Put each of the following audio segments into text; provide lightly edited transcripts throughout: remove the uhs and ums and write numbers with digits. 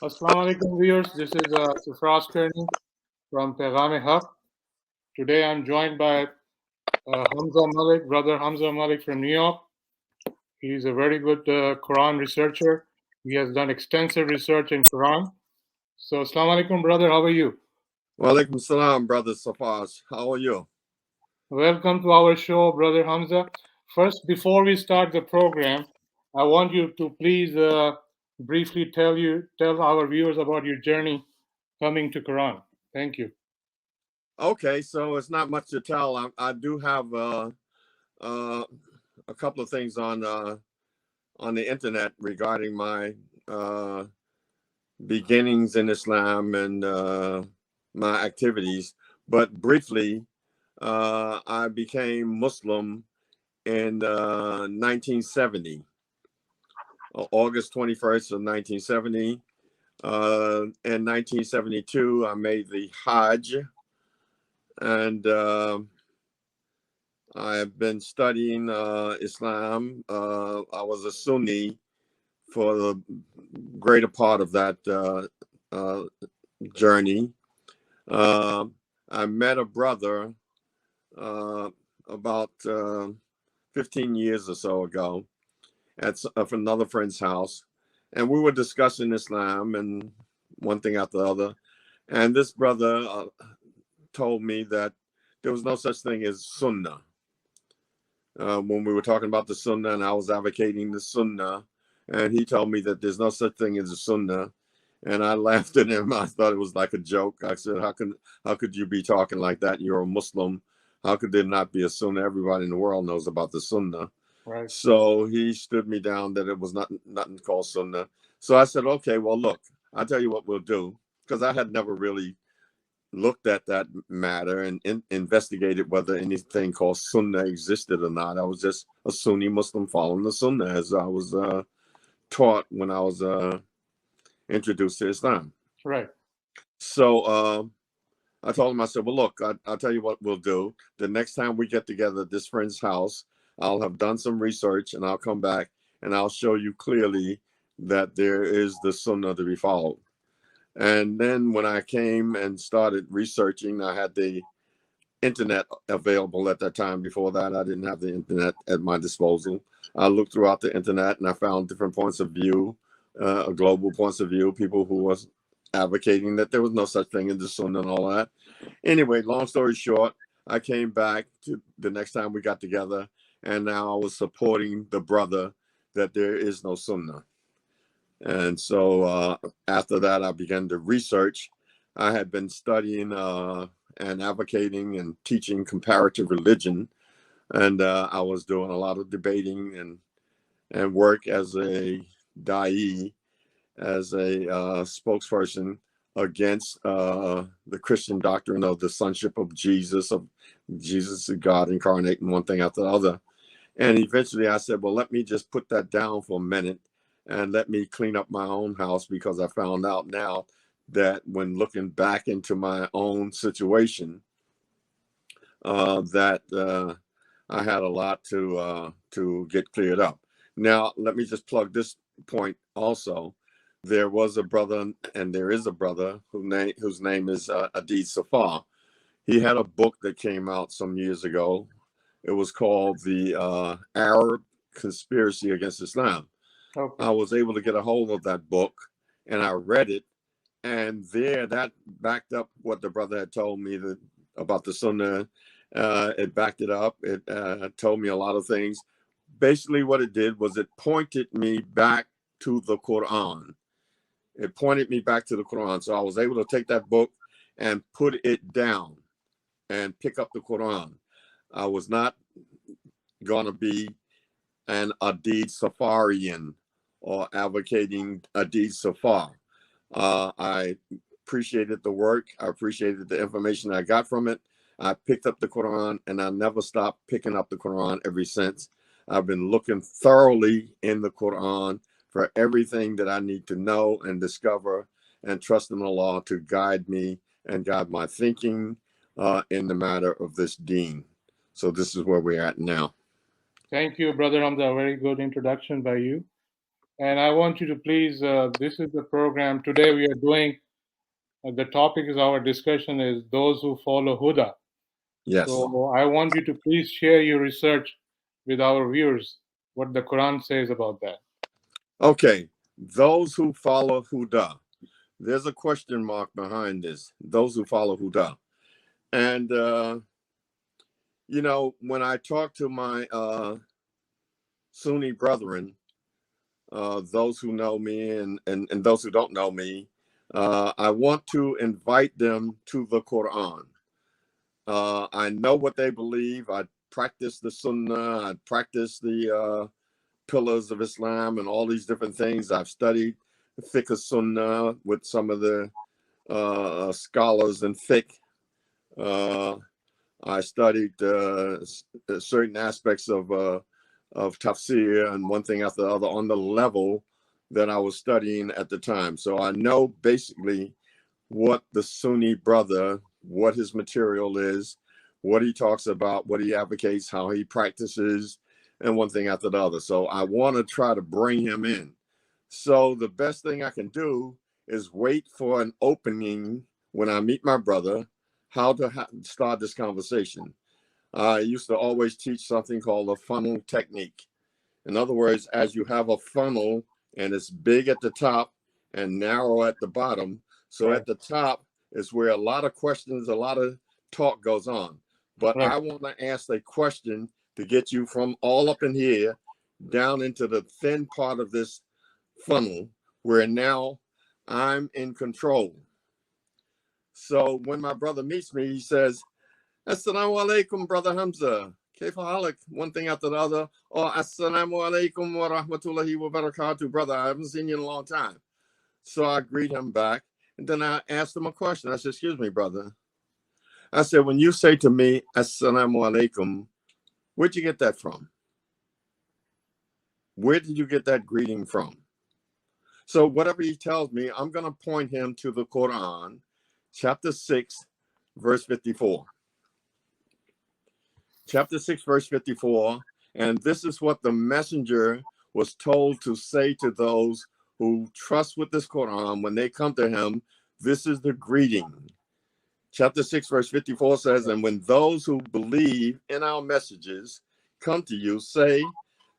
Assalamu alaikum viewers, this is Sufras Kearney from Pegham-e-Haqq. Today I'm joined by Hamza Malik, brother Hamza Malik from New York. He's a very good Quran researcher. He has done extensive research in Quran. So Assalamu alaikum brother, how are you? Walaikum salam, brother Safaz. How are you? Welcome to our show, brother Hamza. First, before we start the program, I want you to please briefly tell our viewers about your journey coming to Quran. Thank you. Okay, so it's not much to tell. I do have uh, a couple of things on the internet regarding my uh, beginnings in Islam and my activities. But briefly, I became Muslim in 1970, August 21st of 1970. In 1972, I made the Hajj, and I've been studying Islam. I was a Sunni for the greater part of that journey. I met a brother uh, about 15 years or so ago at another friend's house, and we were discussing Islam and one thing after the other. And this brother told me that there was no such thing as Sunnah. When we were talking about the Sunnah, and I was advocating the Sunnah, and he told me that there's no such thing as a Sunnah, and I laughed at him. I thought it was like a joke. I said, how could you be talking like that? You're a Muslim. How could there not be a Sunnah? Everybody in the world knows about the Sunnah. Right. So he stood me down that it was nothing called Sunnah. So I said, okay, well, look, I'll tell you what we'll do, because I had never really looked at that matter and investigated whether anything called Sunnah existed or not. I was just a Sunni Muslim following the Sunnah as I was taught when I was introduced to Islam. Right. So I told him, I said, well, look, I'll tell you what we'll do. The next time we get together at this friend's house, I'll have done some research and I'll come back and I'll show you clearly that there is the Sunnah to be followed. And then when I came and started researching, I had the internet available at that time. Before that, I didn't have the internet at my disposal. I looked throughout the internet and I found different points of view, global points of view, people who was advocating that there was no such thing as the Sunnah and all that. Anyway, long story short, I came back to the next time we got together, and now I was supporting the brother that there is no Sunnah. And so after that, I began to research. I had been studying and advocating and teaching comparative religion. And I was doing a lot of debating and work as a da'i, as a spokesperson against the Christian doctrine of the sonship of Jesus is God incarnate and one thing after the other. And eventually I said, well, let me just put that down for a minute and let me clean up my own house, because I found out now that when looking back into my own situation, that I had a lot to get cleared up. Now, let me just plug this point also. There was a brother, and there is a brother whose name is Adid Safar. He had a book that came out some years ago. It was called The Arab Conspiracy Against Islam. Okay. I was able to get a hold of that book, and I read it, and there that backed up what the brother had told me about the Sunnah. It backed it up. It told me a lot of things. Basically, what it did was it pointed me back to the Quran. It pointed me back to the Quran. So I was able to take that book and put it down and pick up the Quran. I was not going to be an Adid Safarian or advocating Adid Safar. I appreciated the work. I appreciated the information I got from it. I picked up the Quran, and I never stopped picking up the Quran ever since. I've been looking thoroughly in the Quran for everything that I need to know and discover, and trusting Allah to guide me and guide my thinking in the matter of this deen. So this is where we're at now. Thank you, brother Hamza. A very good introduction by you. And I want you to please, this is the program. Today we are doing, the topic is our discussion is those who follow Huda. Yes. So I want you to please share your research with our viewers, what the Quran says about that. Okay. Those who follow Huda. There's a question mark behind this. Those who follow Huda. And, you know, when I talk to my Sunni brethren, those who know me and those who don't know me, I want to invite them to the Quran. I know what they believe. I practice the Sunnah. I practice the pillars of Islam and all these different things. I've studied fiqh Sunnah with some of the scholars in fiqh. I studied certain aspects of tafsir and one thing after the other on the level that I was studying at the time. So I know basically what the Sunni brother, what his material is, what he talks about, what he advocates, how he practices, and one thing after the other. So I want to try to bring him in. So the best thing I can do is wait for an opening when I meet my brother, how to start this conversation. I used to always teach something called a funnel technique. In other words, as you have a funnel and it's big at the top and narrow at the bottom, so Right. at the top is where a lot of questions, a lot of talk goes on. But Right. I want to ask a question to get you from all up in here down into the thin part of this funnel where now I'm in control. So when my brother meets me, he says, Assalamu alaikum, brother Hamza. Kayfa one thing after the other. Oh, Assalamu alaikum wa rahmatullahi wa barakatuh, brother. I haven't seen you in a long time. So I greet him back. And then I asked him a question. I said, excuse me, brother. I said, when you say to me, Assalamu alaikum, where'd you get that from? Where did you get that greeting from? So whatever he tells me, I'm going to point him to the Quran, chapter 6, verse 54. Chapter 6, verse 54. And this is what the messenger was told to say to those who trust with this Quran when they come to him. This is the greeting. Chapter 6, verse 54 says, and when those who believe in our messages come to you, say,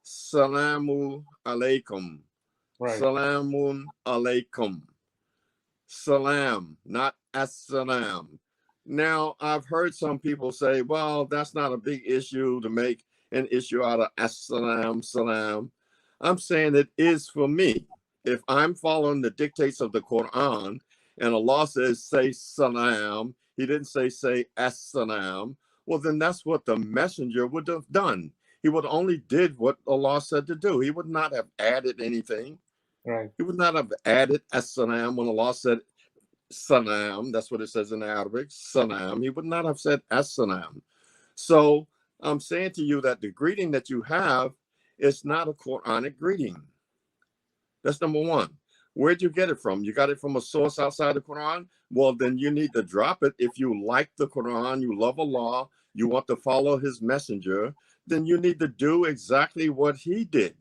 Salamu alaikum. Right. Salamun alaikum. Salam, not as-salam. Now, I've heard some people say, well, that's not a big issue to make an issue out of as-salam, salam. I'm saying it is for me. If I'm following the dictates of the Quran and Allah says, say salam, he didn't say as-salam, well, then that's what the messenger would have done. He would only did what Allah said to do. He would not have added anything. Right. He would not have added as-salam when Allah said salam. That's what it says in Arabic, salam. He would not have said as-salam. So I'm saying to you that the greeting that you have is not a Quranic greeting. That's number one. Where'd you get it from? You got it from a source outside the Quran? Well, then you need to drop it. If you like the Quran, you love Allah, you want to follow his messenger, then you need to do exactly what he did.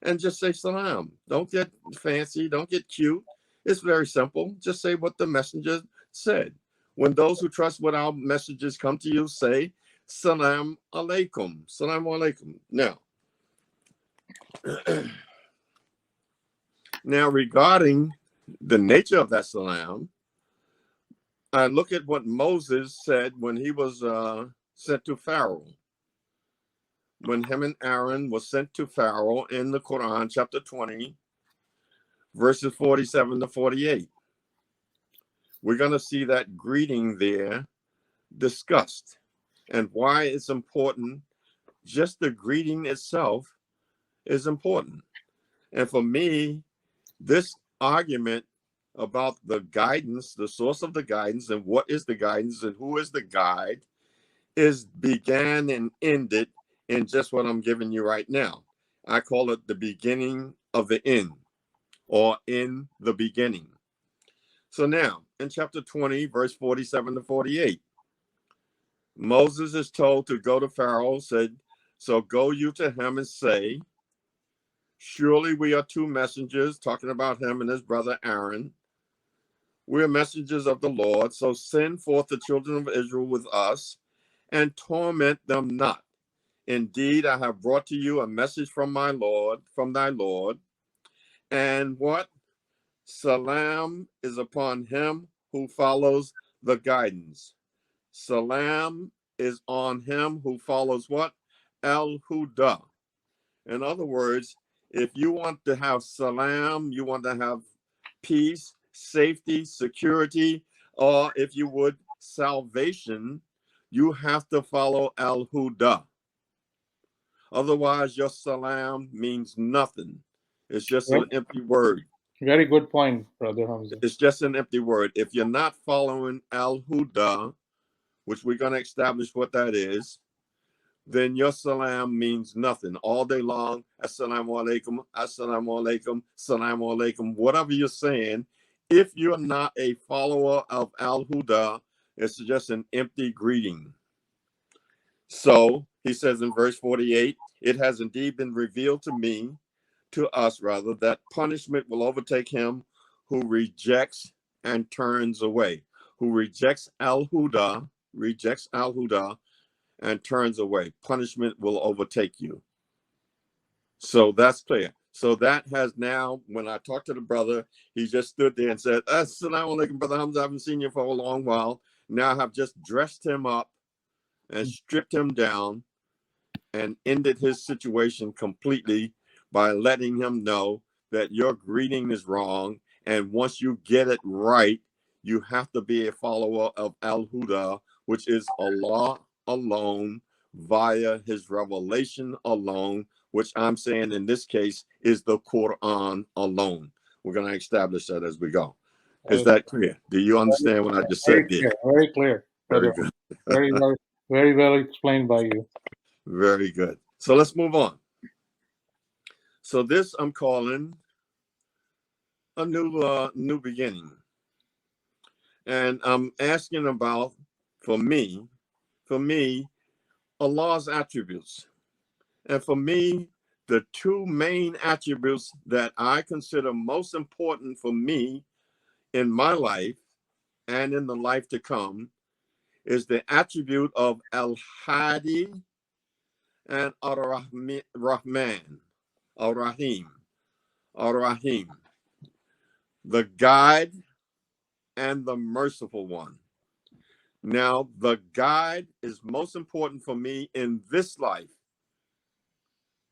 And just say salam. Don't get fancy. Don't get cute. It's very simple. Just say what the messenger said. When those who trust what our messages come to you, say salam alaikum. Salam alaikum. Now, regarding the nature of that salam, I look at what Moses said when he was sent to Pharaoh. When him and Aaron was sent to Pharaoh in the Quran, chapter 20, verses 47 to 48. We're going to see that greeting there discussed and why it's important. Just the greeting itself is important. And for me, this argument about the guidance, the source of the guidance, and what is the guidance and who is the guide is began and ended in just what I'm giving you right now. I call it the beginning of the end, or in the beginning. So now, in chapter 20, verse 47 to 48, Moses is told to go to Pharaoh, said, so go you to him and say, Surely we are two messengers, talking about him and his brother Aaron. We are messengers of the Lord, so send forth the children of Israel with us, and torment them not. Indeed, I have brought to you a message from my Lord, from thy Lord. And what? Salam is upon him who follows the guidance. Salam is on him who follows what? AlHuda. In other words, if you want to have salam, you want to have peace, safety, security, or if you would, salvation, you have to follow AlHuda. Otherwise, your salam means nothing. It's just an empty word. Very good point, Brother Hamza. It's just an empty word. If you're not following AlHuda, which we're going to establish what that is, then your salam means nothing. All day long, assalamu alaikum, assalamu alaikum, assalamu alaikum, whatever you're saying, if you're not a follower of AlHuda, it's just an empty greeting. So he says in verse 48, it has indeed been revealed to us rather, that punishment will overtake him who rejects and turns away, who rejects AlHuda, and turns away. Punishment will overtake you. So that's clear. So that has now, when I talked to the brother, he just stood there and said, Assalamu alaikum, Brother Hamza, I haven't seen you for a long while. Now I have just dressed him up and stripped him down and ended his situation completely by letting him know that your greeting is wrong. And once you get it right, you have to be a follower of AlHuda, which is Allah alone, via his revelation alone, which I'm saying in this case is the Quran alone. We're going to establish that as we go. Is that clear? Do you understand what I just said there? Very clear. Very good. Very well explained by you. Very good. So let's move on. So this I'm calling a new beginning. And I'm asking about, for me, Allah's attributes. And for me, the two main attributes that I consider most important for me in my life and in the life to come is the attribute of Al-Hadi and Ar-Rahman, Ar-Rahim, the guide and the merciful one. Now, the guide is most important for me in this life,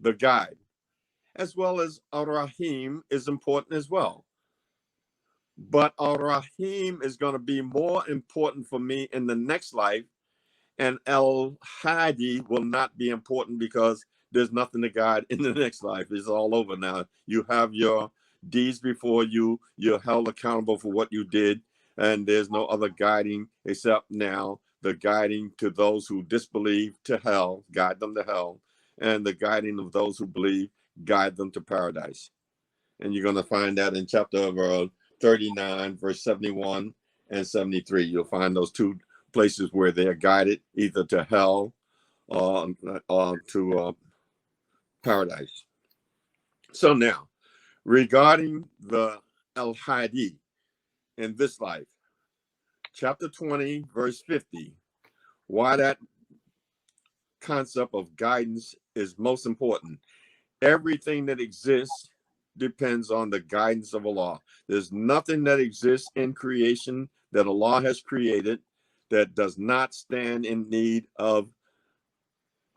the guide, as well as Ar-Rahim is important as well. But Ar-Rahim is going to be more important for me in the next life, and Al-Hadi will not be important because there's nothing to guide in the next life. It's all over now. You have your deeds before you. You're held accountable for what you did, and there's no other guiding except now the guiding to those who disbelieve to hell, guide them to hell, and the guiding of those who believe, guide them to paradise. And you're going to find that in chapter 39, verse 71 and 73. You'll find those two places where they are guided either to hell or to paradise. So now, regarding the Al-Hadi in this life, chapter 20, verse 50, why that concept of guidance is most important. Everything that exists depends on the guidance of Allah. There's nothing that exists in creation that Allah has created that does not stand in need of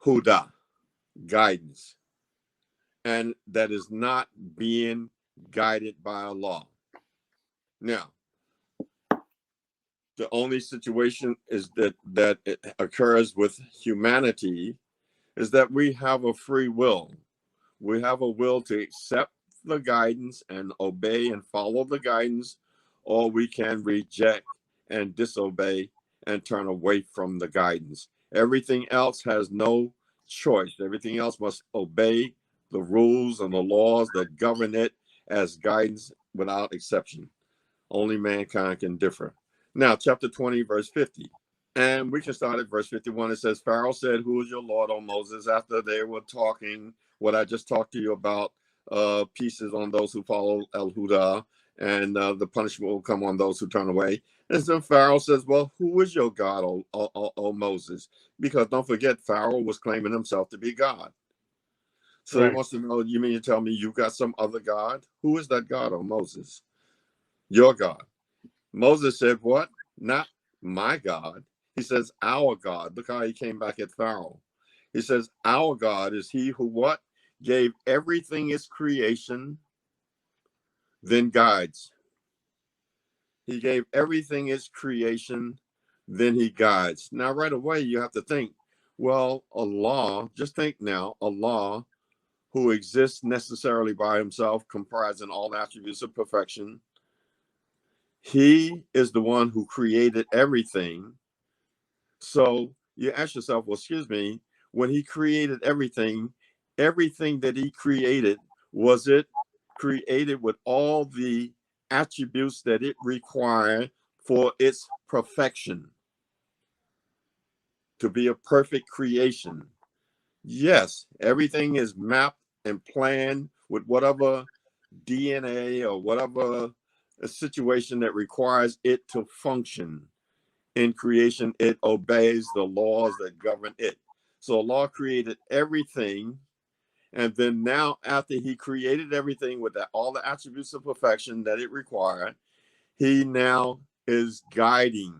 Huda, guidance, and that is not being guided by Allah. Now, the only situation is that it occurs with humanity is that we have a free will. We have a will to accept the guidance and obey and follow the guidance, or we can reject and disobey and turn away from the guidance. Everything else has no choice. Everything else must obey the rules and the laws that govern it as guidance without exception. Only mankind can differ. Now, chapter 20, verse 50. And we can start at verse 51. It says, Pharaoh said, who is your Lord, O Moses? After they were talking, what I just talked to you about, pieces on those who follow AlHuda, and the punishment will come on those who turn away. And then Pharaoh says, well, who is your God, O Moses? Because don't forget, Pharaoh was claiming himself to be God. So Right. he wants to know, you mean to tell me you've got some other God? Who is that God, O Moses? Your God. Moses said, what? Not my God. He says, our God. Look how he came back at Pharaoh. He says, our God is he who what? Gave everything its creation, then guides. He gave everything its creation, then he guides. Now, right away, you have to think, well, Allah, just think now, Allah, who exists necessarily by himself, comprising all attributes of perfection, he is the one who created everything. So you ask yourself, well, excuse me, when he created everything that he created, was it created with all the attributes that it required for its perfection, to be a perfect creation? Yes, everything is mapped and planned with whatever DNA or whatever a situation that requires it to function. In creation, it obeys the laws that govern it. So Allah created everything, and then now after he created everything with all the attributes of perfection that it required, he now is guiding.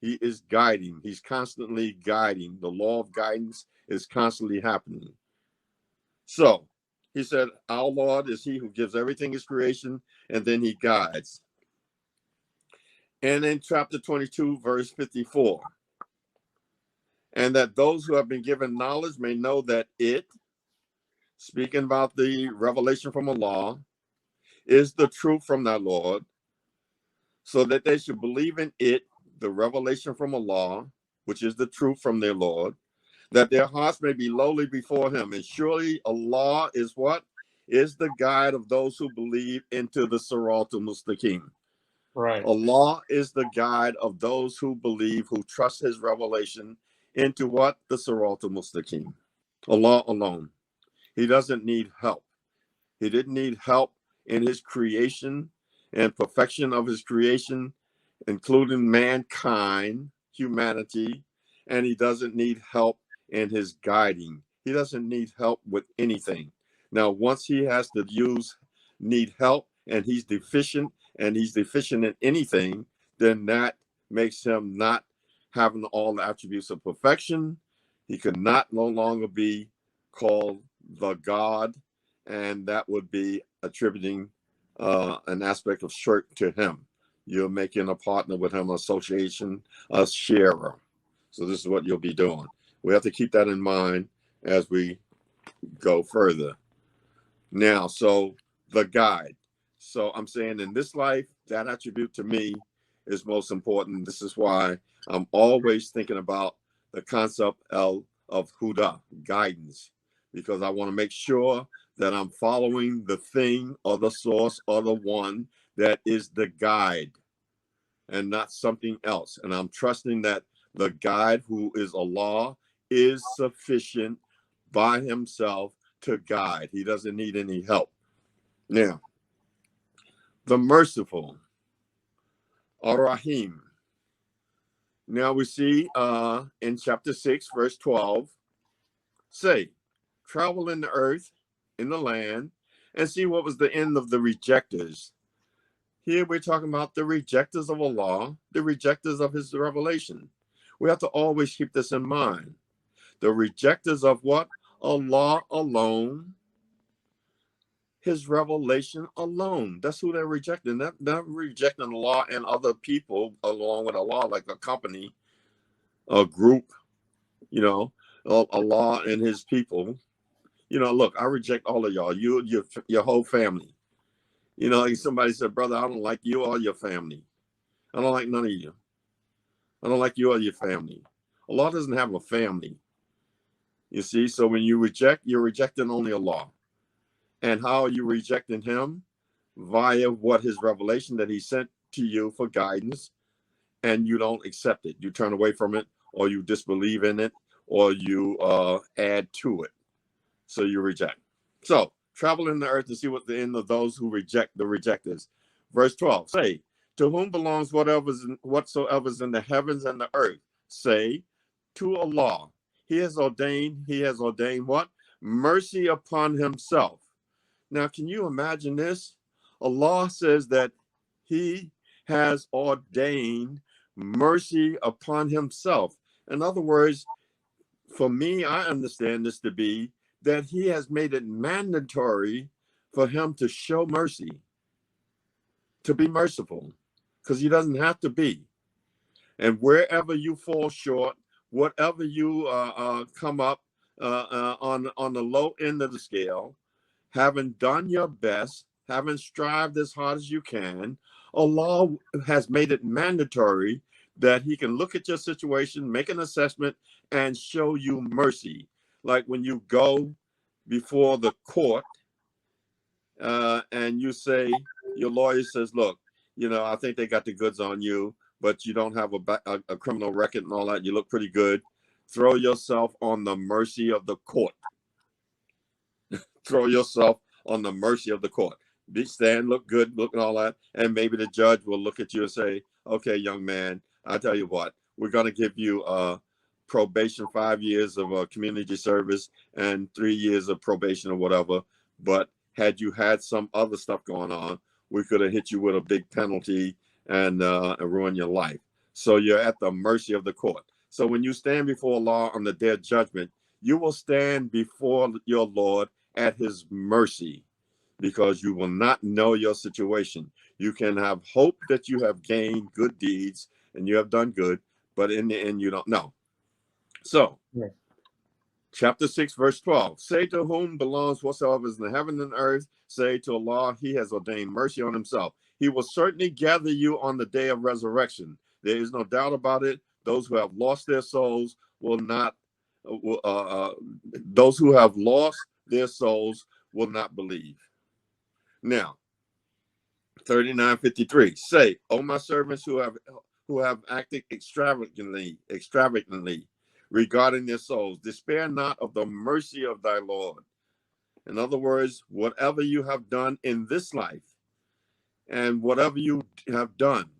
He is guiding. He's constantly guiding. The law of guidance is constantly happening. So he said, our Lord is he who gives everything his creation, and then he guides. And in chapter 22, verse 54, and that those who have been given knowledge may know that it, speaking about the revelation from Allah, is the truth from thy Lord, so that they should believe in it, the revelation from Allah, which is the truth from their Lord, that their hearts may be lowly before him. And surely Allah is what? Is the guide of those who believe into the Sirat al-Mustaqim. Right. Allah is the guide of those who believe, who trust his revelation into what? The Sirat al-Mustaqim. Allah alone. He doesn't need help. He didn't need help in his creation and perfection of his creation, including mankind, humanity, and he doesn't need help in his guiding. He doesn't need help with anything. Now, once he has to need help, and he's deficient in anything, then that makes him not having all the attributes of perfection. He could not no longer be called the God, and that would be attributing an aspect of shirk to him. You're making a partner with him, association, a sharer. So this is what you'll be doing. We have to keep that in mind as we go further. Now, so the guide. So I'm saying in this life, that attribute to me is most important. This is why I'm always thinking about the concept of Huda, guidance, because I want to make sure that I'm following the thing or the source or the one that is the guide and not something else. And I'm trusting that the guide, who is Allah, is sufficient by himself to guide. He doesn't need any help. Now, the merciful, Ar-Rahim. Now we see in chapter 6, verse 12, say, travel in the earth, in the land, and see what was the end of the rejectors. Here we're talking about the rejectors of Allah, the rejectors of his revelation. We have to always keep this in mind. The rejectors of what? Allah alone, his revelation alone. That's who they're rejecting. They're not rejecting Allah and other people along with Allah, like a company, a group, Allah and his people. Look, I reject all of y'all, your whole family. Like somebody said, brother, I don't like you or your family. I don't like none of you. I don't like you or your family. Allah doesn't have a family. You see, so when you reject, you're rejecting only Allah. And how are you rejecting him? Via what? His revelation that he sent to you for guidance, and you don't accept it. You turn away from it, or you disbelieve in it, or you add to it. So you reject. So travel in the earth to see what the end of those who reject the rejectors. Verse 12, say, to whom belongs whatsoever is in the heavens and the earth? Say, to Allah. He has ordained what? Mercy upon himself. Now, can you imagine this? Allah says that he has ordained mercy upon himself. In other words, for me, I understand this to be that he has made it mandatory for him to show mercy, to be merciful, because he doesn't have to be. And wherever you fall short, whatever you come up on the low end of the scale, having done your best, having strived as hard as you can, Allah has made it mandatory that he can look at your situation, make an assessment, and show you mercy. Like when you go before the court and you say, your lawyer says, look, I think they got the goods on you, but you don't have a criminal record and all that. You look pretty good. Throw yourself on the mercy of the court. Throw yourself on the mercy of the court. Stand, look good, look and all that. And maybe the judge will look at you and say, okay, young man, I tell you what, we're going to give you probation, 5 years of community service and 3 years of probation or whatever. But had you had some other stuff going on, we could have hit you with a big penalty and ruin your life. So you're at the mercy of the court. So when you stand before Allah on the day of judgment, you will stand before your Lord at his mercy, because you will not know your situation. You can have hope that you have gained good deeds and you have done good, but in the end, you don't know. So, chapter 6, verse 12, say to whom belongs whatsoever is in the heaven and earth, say to Allah, he has ordained mercy on himself. He will certainly gather you on the day of resurrection. There is no doubt about it. Those who have lost their souls will not, those who have lost their souls will not believe. Now, 39:53, say, O my servants who have acted extravagantly regarding their souls, despair not of the mercy of thy Lord. In other words, whatever you have done in this life and whatever you have done,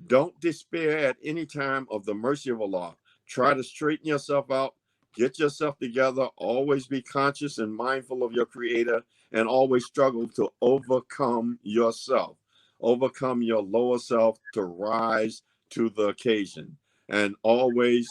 don't despair at any time of the mercy of Allah. Try to straighten yourself out, get yourself together, always be conscious and mindful of your Creator, and always struggle to overcome yourself, overcome your lower self to rise to the occasion, and always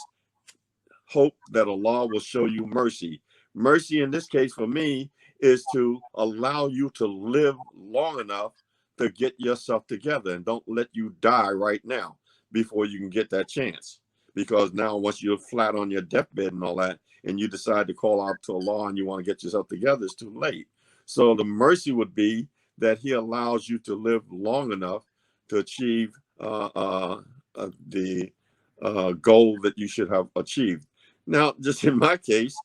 hope that Allah will show you mercy. Mercy in this case for me is to allow you to live long enough to get yourself together, and don't let you die right now before you can get that chance. Because now once you're flat on your deathbed and all that, and you decide to call out to Allah and you want to get yourself together, it's too late. So the mercy would be that he allows you to live long enough to achieve the goal that you should have achieved. Now, just in my case,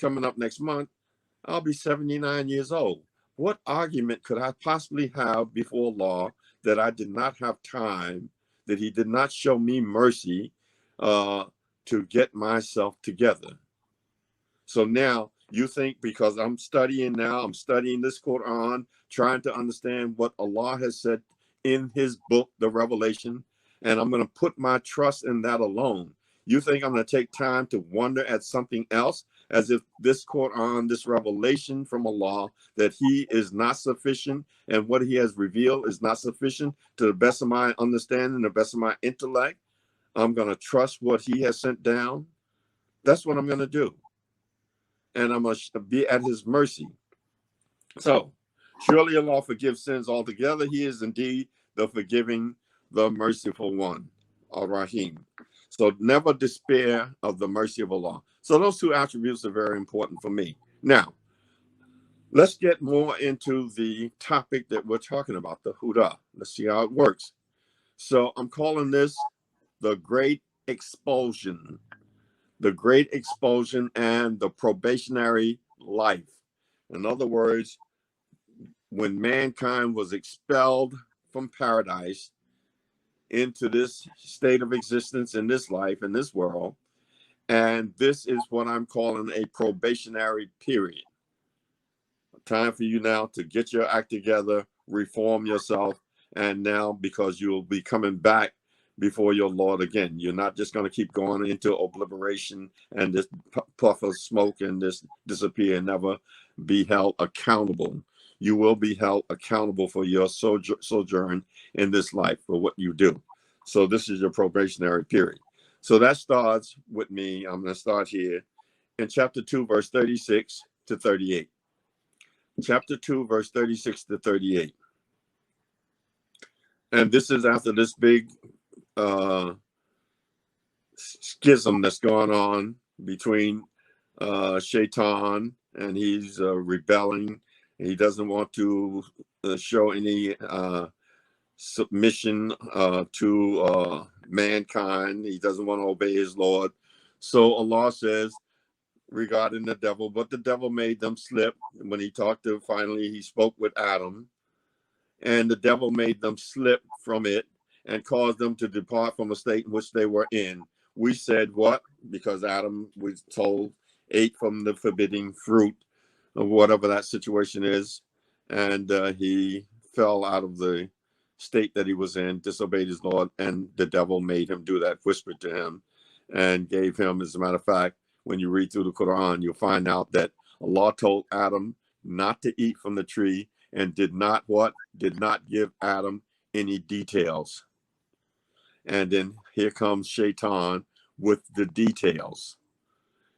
coming up next month, I'll be 79 years old. What argument could I possibly have before Allah that I did not have time, that he did not show me mercy to get myself together? So now you think because I'm studying this Quran, trying to understand what Allah has said in his book, the Revelation, and I'm going to put my trust in that alone. You think I'm going to take time to wonder at something else, as if this Quran, this revelation from Allah, that he is not sufficient and what he has revealed is not sufficient to the best of my understanding, the best of my intellect? I'm going to trust what he has sent down. That's what I'm going to do. And I'm going to be at his mercy. So, surely Allah forgives sins altogether. He is indeed the forgiving, the merciful one, Ar-Rahim. So never despair of the mercy of Allah. So those two attributes are very important for me. Now, let's get more into the topic that we're talking about, the Huda. Let's see how it works. So I'm calling this the Great Expulsion. The Great Expulsion and the probationary life. In other words, when mankind was expelled from paradise into this state of existence in this life, in this world, and this is what I'm calling a probationary period. Time for you now to get your act together, reform yourself, and now because you'll be coming back before your Lord again. You're not just going to keep going into obliteration and this puff of smoke and this disappear and never be held accountable. You will be held accountable for your sojourn in this life, for what you do. So this is your probationary period. So that starts with me. I'm going to start here in chapter 2, verse 36 to 38. Chapter 2, verse 36 to 38. And this is after this big schism that's going on between Shaitan, and he's rebelling. He doesn't want to show any submission to mankind. He doesn't want to obey his Lord. So Allah says regarding the devil, but the devil made them slip. When he talked to, finally he spoke with Adam, and the devil made them slip from it and caused them to depart from a state in which they were in. We said what? Because Adam was told ate from the forbidding fruit of whatever that situation is, and he fell out of the state that he was in, disobeyed his Lord, and the devil made him do that, whispered to him, and gave him, as a matter of fact, when you read through the Quran, you'll find out that Allah told Adam not to eat from the tree, and did not what? Did not give Adam any details. And then here comes Shaitan with the details.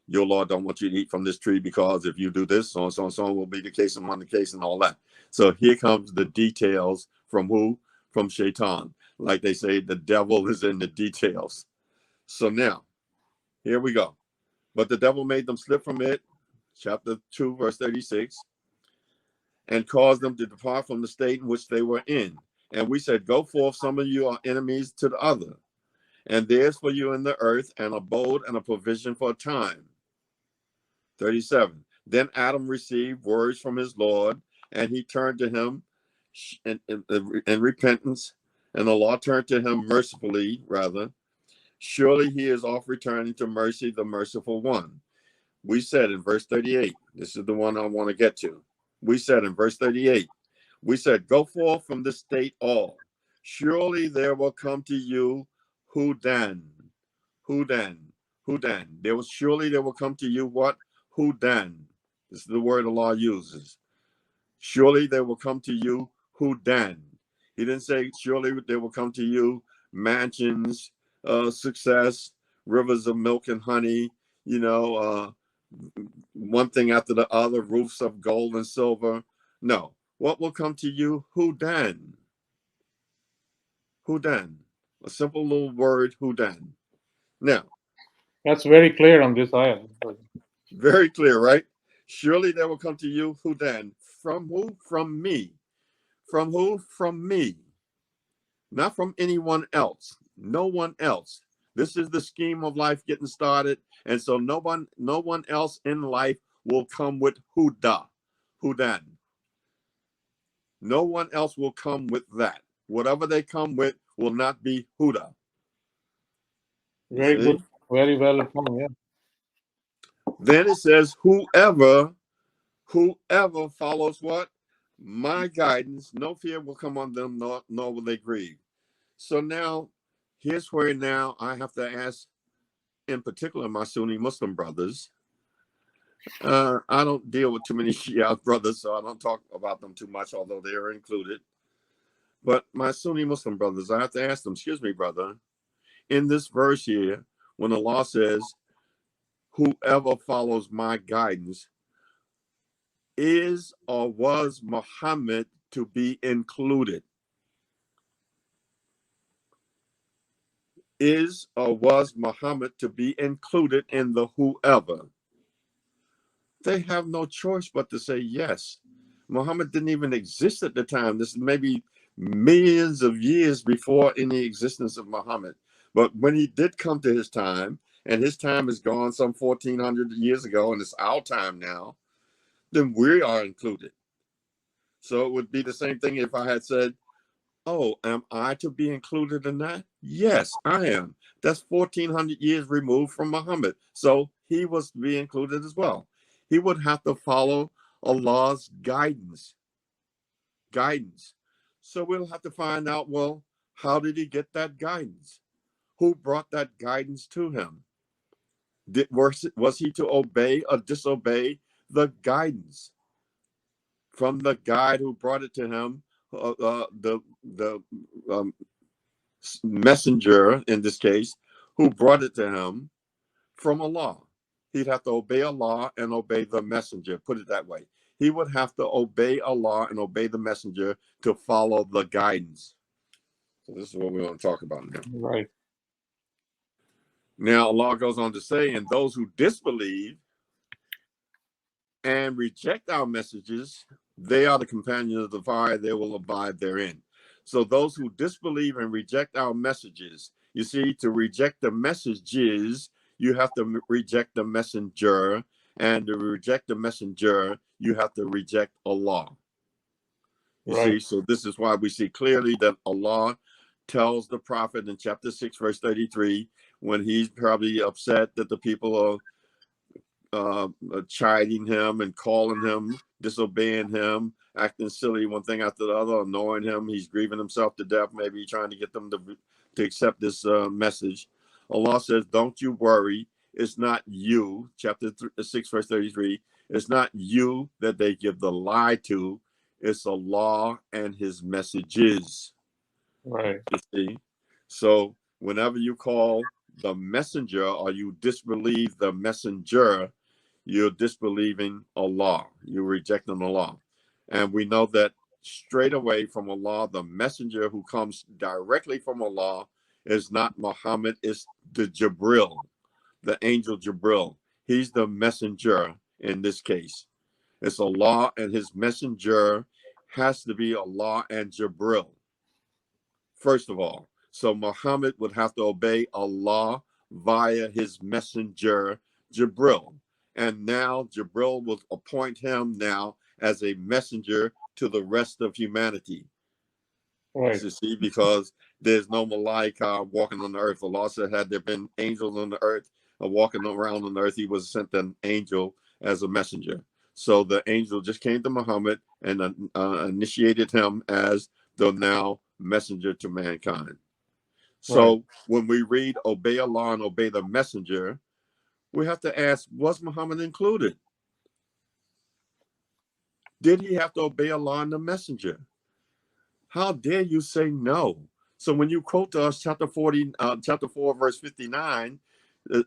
Your Lord don't want you to eat from this tree because if you do this, so and so and so will be the case and one the case and all that. So here comes the details from who? From Shaitan. Like they say, the devil is in the details. So now, here we go. But the devil made them slip from it, chapter 2, verse 36, and caused them to depart from the state in which they were in. And we said, go forth, some of you are enemies to the other. And there's for you in the earth an abode and a provision for a time. 37. Then Adam received words from his Lord, and he turned to him in repentance, and Allah turned to him mercifully, rather. Surely he is off returning to mercy, the merciful one. We said in verse 38, this is the one I want to get to. We said in verse 38, we said, go forth from this state all. Surely there will come to you Hudan. Surely there will come to you what? Hudan. This is the word Allah uses. Surely there will come to you Hudan. He didn't say surely there will come to you mansions, success, rivers of milk and honey, one thing after the other, roofs of gold and silver. No. What will come to you? Hudan. Hudan. A simple little word, Hudan. Now. That's very clear on this ayah. Very clear, right? Surely there will come to you Hudan. From who? From me. From who? From me. Not from anyone else. No one else. This is the scheme of life getting started. And so no one else in life will come with Huda. Hudan. No one else will come with that. Whatever they come with will not be Huda. Very good. Very well informed, yeah. Then it says, whoever follows what? My guidance, no fear will come on them, nor will they grieve. So now, here's where now I have to ask, in particular, my Sunni Muslim brothers. I don't deal with too many Shia brothers, so I don't talk about them too much, although they are included. But my Sunni Muslim brothers, I have to ask them, excuse me, brother, in this verse here, when Allah says, whoever follows my guidance, is or was Muhammad to be included? Is or was Muhammad to be included in the whoever? They have no choice but to say yes. Muhammad didn't even exist at the time. This is maybe millions of years before any existence of Muhammad. But when he did come to his time, and his time is gone some 1,400 years ago, and it's our time now, then we are included. So it would be the same thing if I had said, oh, am I to be included in that? Yes, I am. That's 1,400 years removed from Muhammad. So he was to be included as well. He would have to follow Allah's guidance. Guidance. So we'll have to find out, well, how did he get that guidance? Who brought that guidance to him? Was he to obey or disobey the guidance from the guide who brought it to him, the messenger in this case, who brought it to him from Allah? He'd have to obey Allah and obey the messenger. Put it that way. He would have to obey Allah and obey the messenger to follow the guidance. So this is what we want to talk about now. Right. Now Allah goes on to say, and those who disbelieve and reject our messages, they are the companions of the fire, they will abide therein. So those who disbelieve and reject our messages, you see, to reject the messages, you have to reject the messenger, and to reject the messenger, you have to reject Allah. You see, so this is why we see clearly that Allah tells the prophet in chapter 6, verse 33, when he's probably upset that the people are chiding him and calling him, disobeying him, acting silly, one thing after the other, annoying him. He's grieving himself to death, maybe trying to get them to accept this message. Allah says, don't you worry. It's not you, chapter 6, verse 33. It's not you that they give the lie to. It's Allah and his messages. Right. You see? So whenever you call the messenger or you disbelieve the messenger, you're disbelieving Allah. You're rejecting Allah. And we know that straight away from Allah, the messenger who comes directly from Allah is not Muhammad, it's the Jibril, the angel Jibril. He's the messenger in this case. It's Allah and his messenger has to be Allah and Jibril, first of all. So Muhammad would have to obey Allah via his messenger, Jibril. And now Jibril will appoint him now as a messenger to the rest of humanity. Right. You see, because there's no malaika walking on the earth. Allah said, had there been angels on the earth walking around on the earth, he was sent an angel as a messenger. So the angel just came to Muhammad and initiated him as the now messenger to mankind. So when we read obey Allah and obey the messenger, we have to ask, was Muhammad included? Did he have to obey Allah and the messenger? How dare you say no? So when you quote to us chapter 4, verse 59,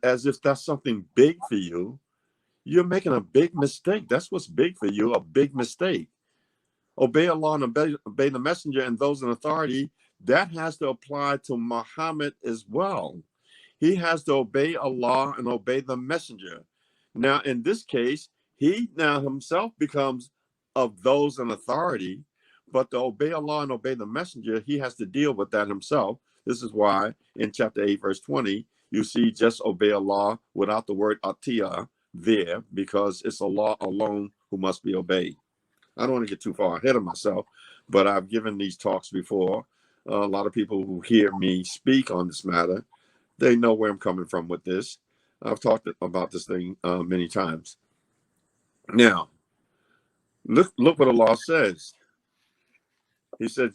as if that's something big for you, you're making a big mistake. That's what's big for you, a big mistake. Obey Allah and obey the messenger and those in authority, that has to apply to Muhammad as well. He has to obey Allah and obey the messenger. Now, in this case, he now himself becomes of those in authority, but to obey Allah and obey the messenger, he has to deal with that himself. This is why in chapter 8, verse 20, you see just obey Allah without the word atiyah there, because it's Allah alone who must be obeyed. I don't want to get too far ahead of myself, but I've given these talks before. A lot of people who hear me speak on this matter, they know where I'm coming from with this. I've talked about this thing many times. Now, look what Allah says. He said,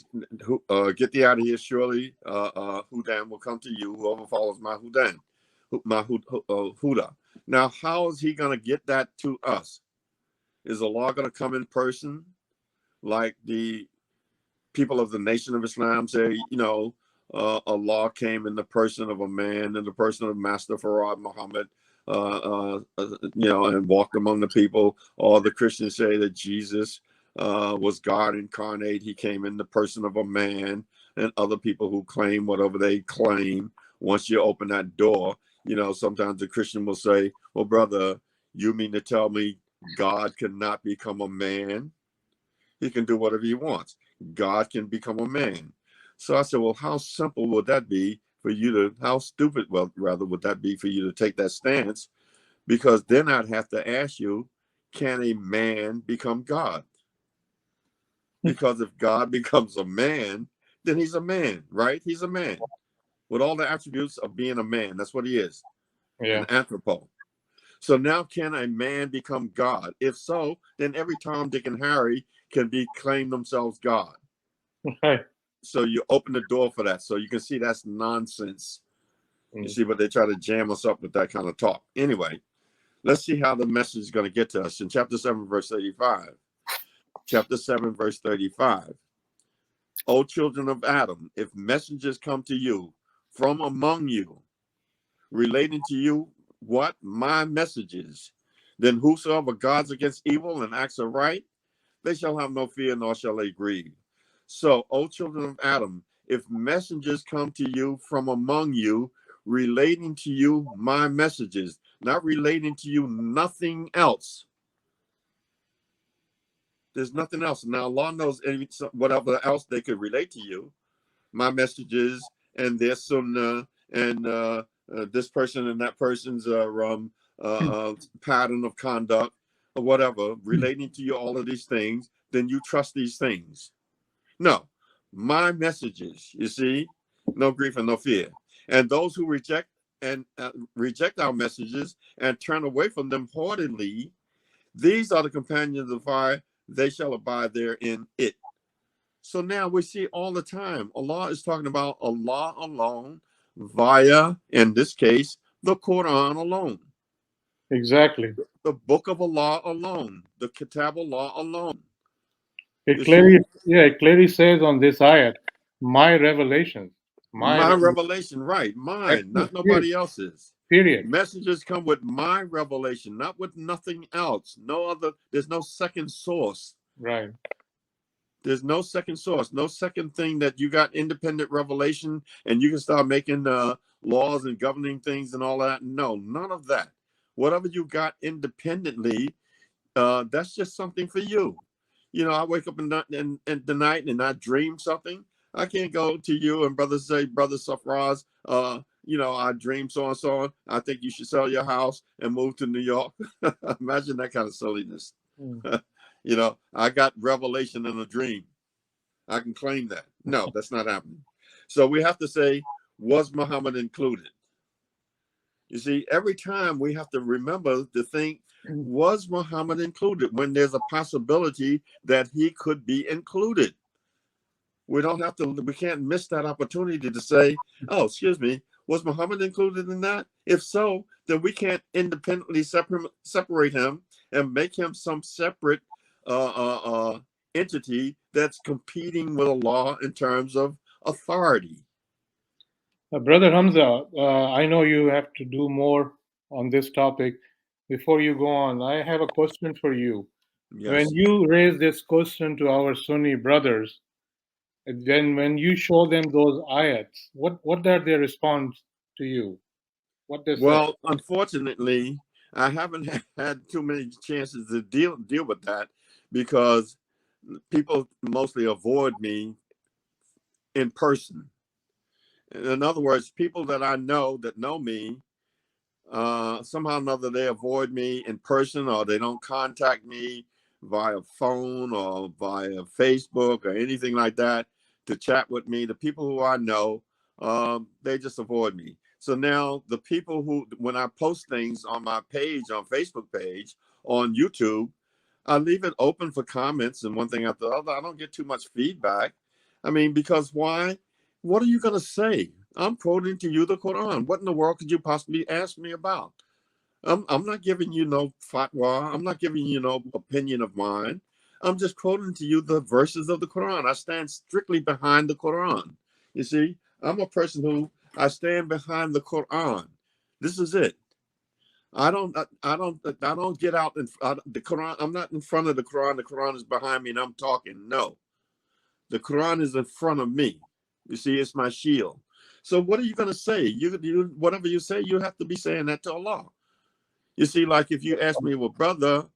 get thee out of here, surely Hudan will come to you, whoever follows my Hudan, Huda. Now, how is he going to get that to us? Is Allah going to come in person like the people of the Nation of Islam say, Allah came in the person of a man, in the person of Master Farad Muhammad, and walked among the people? Or the Christians say that Jesus was God incarnate. He came in the person of a man, and other people who claim whatever they claim. Once you open that door, sometimes the Christian will say, well, brother, you mean to tell me God cannot become a man? He can do whatever he wants. God can become a man. So I said, well, how simple would that be for you to, how stupid, well, rather, would that be for you to take that stance? Because then I'd have to ask you, can a man become God? Because if God becomes a man, then he's a man, right? He's a man with all the attributes of being a man. That's what he is, an anthropo. So now can a man become God? If so, then every Tom, Dick, and Harry can claim themselves God. Right. So you open the door for that. So you can see that's nonsense. You see, but they try to jam us up with that kind of talk. Anyway, let's see how the message is going to get to us in chapter 7, verse 35. Chapter 7, verse 35. O children of Adam, if messengers come to you from among you, relating to you what? My messages, then whosoever guards against evil and acts aright, they shall have no fear, nor shall they grieve. So, O children of Adam, if messengers come to you from among you, relating to you my messages, not relating to you nothing else. There's nothing else. Now, Allah knows whatever else they could relate to you, my messages and their sunnah and this person and that person's pattern of conduct or whatever, relating to you all of these things, then you trust these things. No, my messages, you see, no grief and no fear. And those who reject our messages and turn away from them haughtily, these are the companions of fire, they shall abide there in it. So now we see all the time, Allah is talking about Allah alone via, in this case, the Quran alone. Exactly. The book of Allah alone, the Kitab Allah alone. It clearly says on this ayat, my revelation. My revelation, right? Mine, not nobody else's. Period. Messages come with my revelation, not with nothing else. No other, there's no second source. Right. There's no second source, no second thing that you got independent revelation and you can start making laws and governing things and all that. No, none of that. Whatever you got independently, that's just something for you. You know, I wake up in the night and I dream something. I can't go to you and brother Safraz, you know, I dream so and so. I think you should sell your house and move to New York. Imagine that kind of silliness. You know, I got revelation in a dream. I can claim that. No, that's not happening. So we have to say, was Muhammad included? You see, every time we have to remember to think, was Muhammad included when there's a possibility that he could be included? We don't have to, we can't miss that opportunity to say, oh, excuse me, was Muhammad included in that? If so, then we can't independently separate him and make him some separate entity that's competing with Allah in terms of authority. Brother Hamza, I know you have to do more on this topic. Before you go on, I have a question for you. Yes. When you raise this question to our Sunni brothers, then when you show them those ayats, what are their response to you? What they say? Well, unfortunately, I haven't had too many chances to deal with that because people mostly avoid me in person. In other words, people that I know that know me, somehow or another they avoid me in person, or they don't contact me via phone or via Facebook or anything like that to chat with me. The people who I know, they just avoid me. So now the people who, when I post things on my page, on Facebook page, on YouTube, I leave it open for comments and one thing after the other. I don't get too much feedback. I mean, because why? What are you going to say? I'm quoting to you the Quran. What in the world could you possibly ask me about? I'm not giving you no fatwa. I'm not giving you no opinion of mine. I'm just quoting to you the verses of the Quran. I stand strictly behind the Quran. You see, I'm a person who I stand behind the Quran. This is it. I don't get out in the Quran. I'm not in front of the Quran. The Quran is behind me and I'm talking. No, the Quran is in front of me. You see, it's my shield. So what are you going to say? You whatever you say, you have to be saying that to Allah. You see, like if you ask me, well, brother,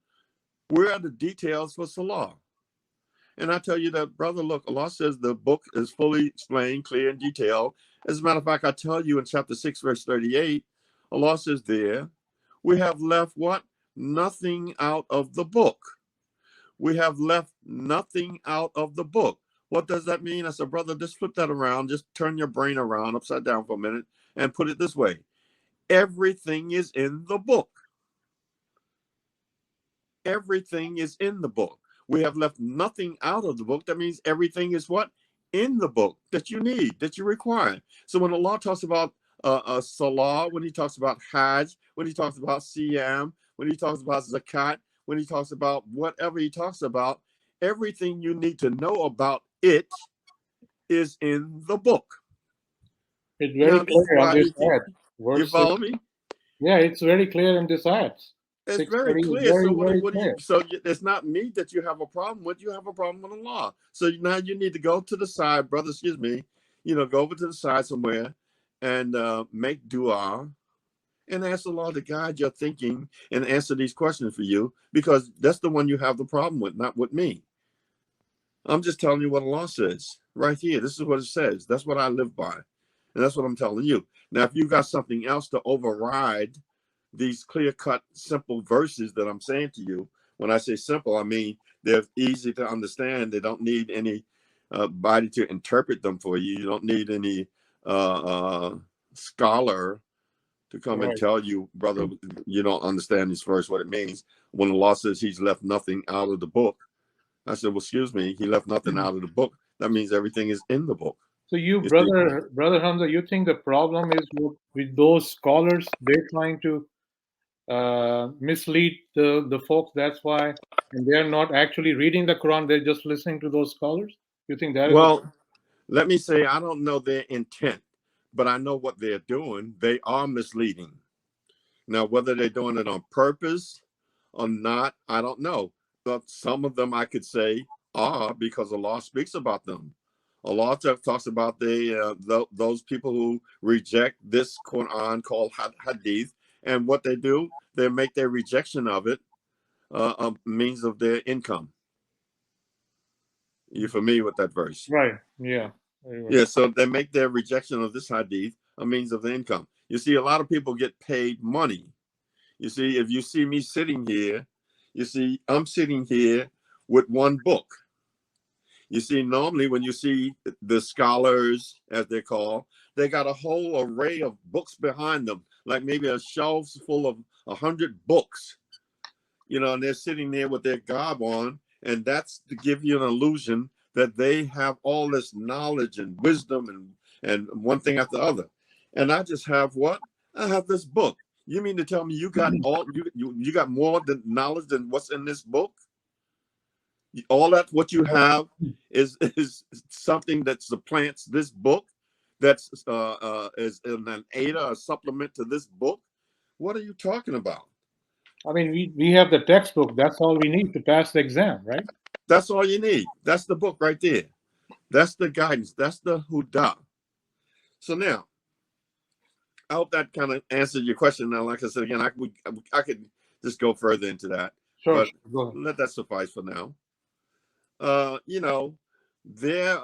where are the details for Salah? And I tell you that, brother, look, Allah says the book is fully explained, clear and detailed. As a matter of fact, I tell you in chapter 6, verse 38, Allah says there, we have left what? Nothing out of the book. We have left nothing out of the book. What does that mean? I said, brother, just flip that around. Just turn your brain around upside down for a minute and put it this way. Everything is in the book. Everything is in the book. We have left nothing out of the book. That means everything is what? In the book that you need, that you require. So when Allah talks about Salah, when he talks about Hajj, when he talks about Siyam, when he talks about Zakat, when he talks about whatever he talks about, everything you need to know about it is in the book. It's very clear on this ayat. You follow me? Yeah, it's very clear in this ayat. It's very clear. Very, so what very do clear. you? So it's not me that you have a problem with. You have a problem with Allah. So now you need to go to the side, brother. Excuse me. Go over to the side somewhere and make dua and ask Allah to guide your thinking and answer these questions for you, because that's the one you have the problem with, not with me. I'm just telling you what Allah says right here. This is what it says. That's what I live by, and that's what I'm telling you. Now, if you got something else to override these clear-cut, simple verses that I'm saying to you, when I say simple, I mean they're easy to understand. They don't need any body to interpret them for you. You don't need any scholar to come and tell you, brother, you don't understand this verse, what it means. When Allah says he's left nothing out of the book, I said, well, excuse me, he left nothing out of the book. That means everything is in the book. So brother Hamza, you think the problem is with those scholars? They're trying to mislead the folks. That's why, and they're not actually reading the Quran. They're just listening to those scholars. You think that? Well, let me say, I don't know their intent, but I know what they're doing. They are misleading. Now, whether they're doing it on purpose or not, I don't know. But some of them I could say are, because Allah speaks about them. Allah talks about those people who reject this Quran called Hadith, and what they do, they make their rejection of it a means of their income. You familiar with that verse? Right. Yeah. Yeah. So they make their rejection of this Hadith a means of income. You see, a lot of people get paid money. You see, if you see me sitting here, you see, I'm sitting here with one book. You see, normally when you see the scholars, as they're called, they got a whole array of books behind them, like maybe a shelf full of 100 books, and they're sitting there with their garb on, and that's to give you an illusion that they have all this knowledge and wisdom and one thing after the other. And I just have what? I have this book. You mean to tell me you got you got more than knowledge than what's in this book? All that what you have is something that supplants this book, that's is an aid or a supplement to this book. What are you talking about? I mean, we have the textbook. That's all we need to pass the exam, right? That's all you need. That's the book right there. That's the guidance. That's the Huda. So now, I hope that kind of answered your question. Now, like I said again, I could just go further into that, sure, but let that suffice for now. There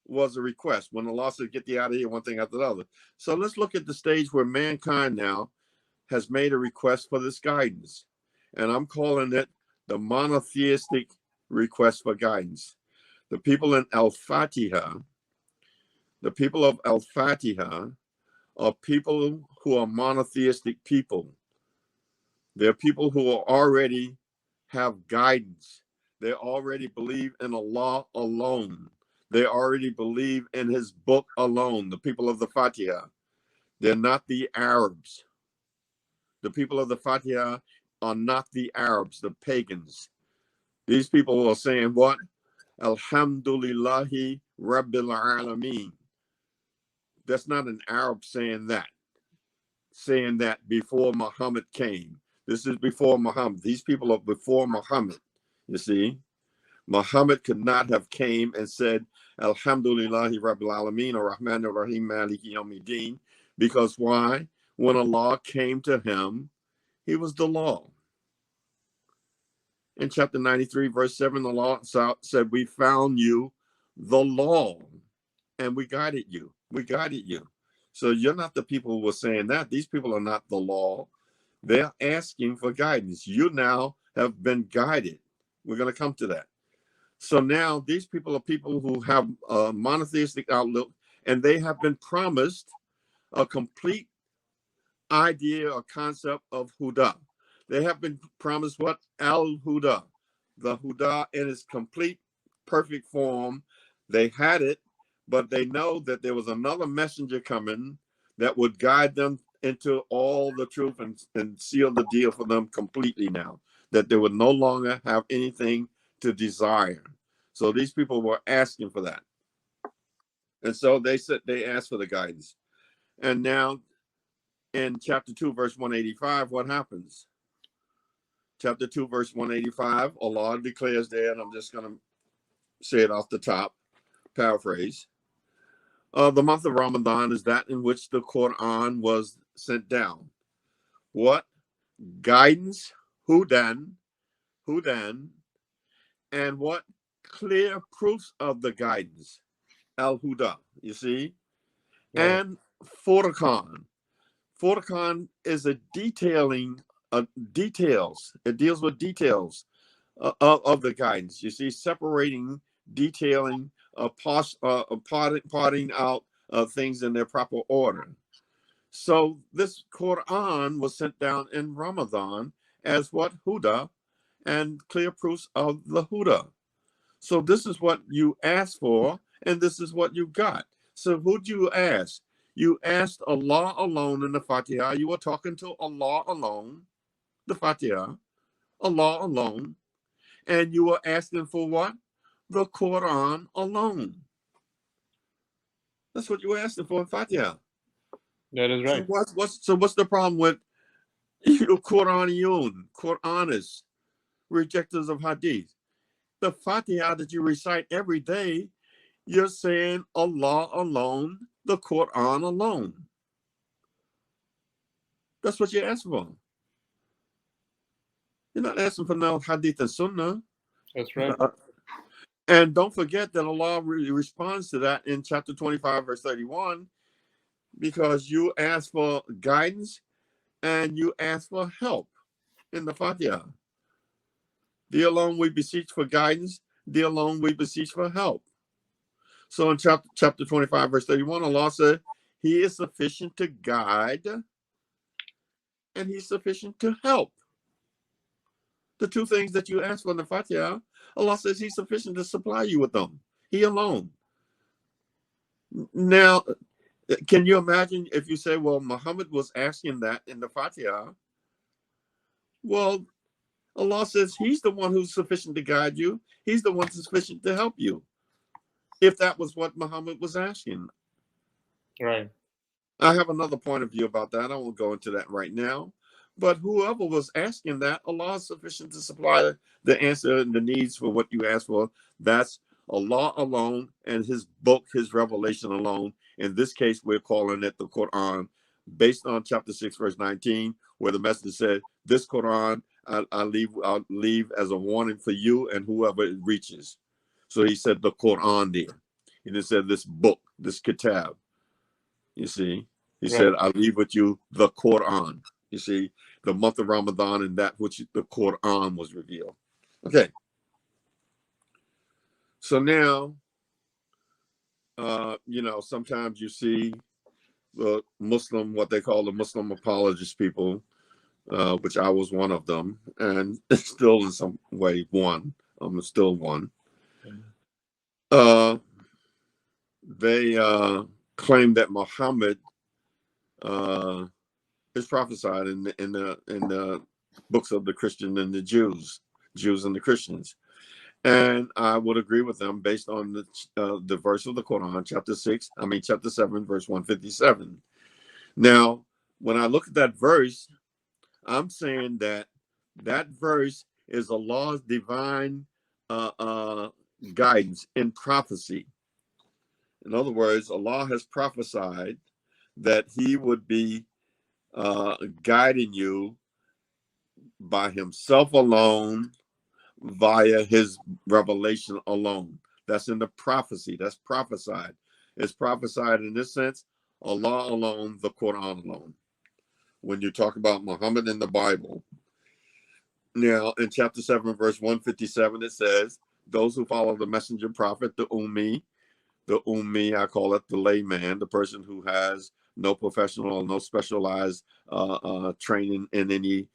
was a request when Allah said, "Get thee out of here," one thing after the other. So let's look at the stage where mankind now has made a request for this guidance, and I'm calling it the monotheistic request for guidance. The people in Al-Fatiha, the people of Al-Fatiha, are people who are monotheistic people. They're people who already have guidance. They already believe in Allah alone. They already believe in his book alone, the people of the Fatiha. They're not the Arabs. The people of the Fatiha are not the Arabs, the pagans. These people are saying what? Alhamdulillahi Rabbil Alameen. That's not an Arab saying that before Muhammad came. This is before Muhammad. These people are before Muhammad. You see, Muhammad could not have came and said, Alhamdulillahi Rabbil Alameen or Rahman ar-Rahim Maliki Yawmiddin, because why? When Allah came to him, he was the law. In chapter 93, verse 7, the law said, we found you the law, and we guided you. We guided you. So you're not the people who were saying that. These people are not the law. They're asking for guidance. You now have been guided. We're going to come to that. So now these people are people who have a monotheistic outlook, and they have been promised a complete idea or concept of Huda. They have been promised what? AlHuda, the Huda in its complete, perfect form. They had it, but they know that there was another messenger coming that would guide them into all the truth and seal the deal for them completely now, that they would no longer have anything to desire. So these people were asking for that. And so they asked for the guidance. And now in chapter 2, verse 185, what happens? Chapter 2, verse 185, Allah declares there, and I'm just going to say it off the top, paraphrase. The month of Ramadan is that in which the Quran was sent down. What? Guidance, Hudan, and what? Clear proofs of the guidance, AlHuda, you see? Right. And Furqan. Furqan is a detailing details. It deals with details of the guidance. You see, separating, detailing, parting out things in their proper order. So this Quran was sent down in Ramadan as what? Huda, and clear proofs of the Huda. So this is what you asked for, and this is what you got. So who'd you ask? You asked Allah alone in the Fatiha. You were talking to Allah alone, the Fatiha, Allah alone. And you were asking for what? The Quran alone. That's what you were asking for in Fatiha. That is right. So what's the problem with you Quranists, rejectors of Hadith? The Fatiha that you recite every day, you're saying Allah alone, the Quran alone. That's what you're asking for. You're not asking for no Hadith and Sunnah. That's right. And don't forget that Allah responds to that in chapter 25, verse 31, because you ask for guidance and you ask for help in the Fatiha. Thee alone we beseech for guidance, thee alone we beseech for help. So in chapter 25, verse 31, Allah said, He is sufficient to guide and He's sufficient to help. The two things that you ask for in the Fatiha, Allah says He's sufficient to supply you with them. He alone. Now, can you imagine if you say, well, Muhammad was asking that in the Fatiha? Well, Allah says He's the one who's sufficient to guide you. He's the one sufficient to help you. If that was what Muhammad was asking. Right. I have another point of view about that. I won't go into that right now. But whoever was asking that, Allah is sufficient to supply the answer and the needs for what you asked for. That's Allah alone and His book, His revelation alone. In this case, we're calling it the Quran, based on chapter 6, verse 19, where the messenger said, this Quran I'll leave as a warning for you and whoever it reaches. So he said the Quran there. He just said this book, this kitab. You see, he said, I'll leave with you the Quran. You see, the month of Ramadan and that which the Quran was revealed. Okay. So now, sometimes you see the Muslim, what they call the Muslim apologist people, which I was one of them, and still in some way one. I'm still one. They claim that Muhammad is prophesied in the books of the Christian and the Jews and the Christians, and I would agree with them based on the verse of the Quran, chapter 7, verse 157. Now, when I look at that verse, I'm saying that verse is Allah's divine guidance in prophecy. In other words, Allah has prophesied that He would be guiding you by Himself alone, via His revelation alone. That's in the prophecy. That's prophesied. It's prophesied in this sense, Allah alone, the Quran alone. When you talk about Muhammad in the Bible. Now, in chapter 7, verse 157, it says, those who follow the messenger prophet, the Ummi, I call it the layman, the person who has no professional, no specialized training in any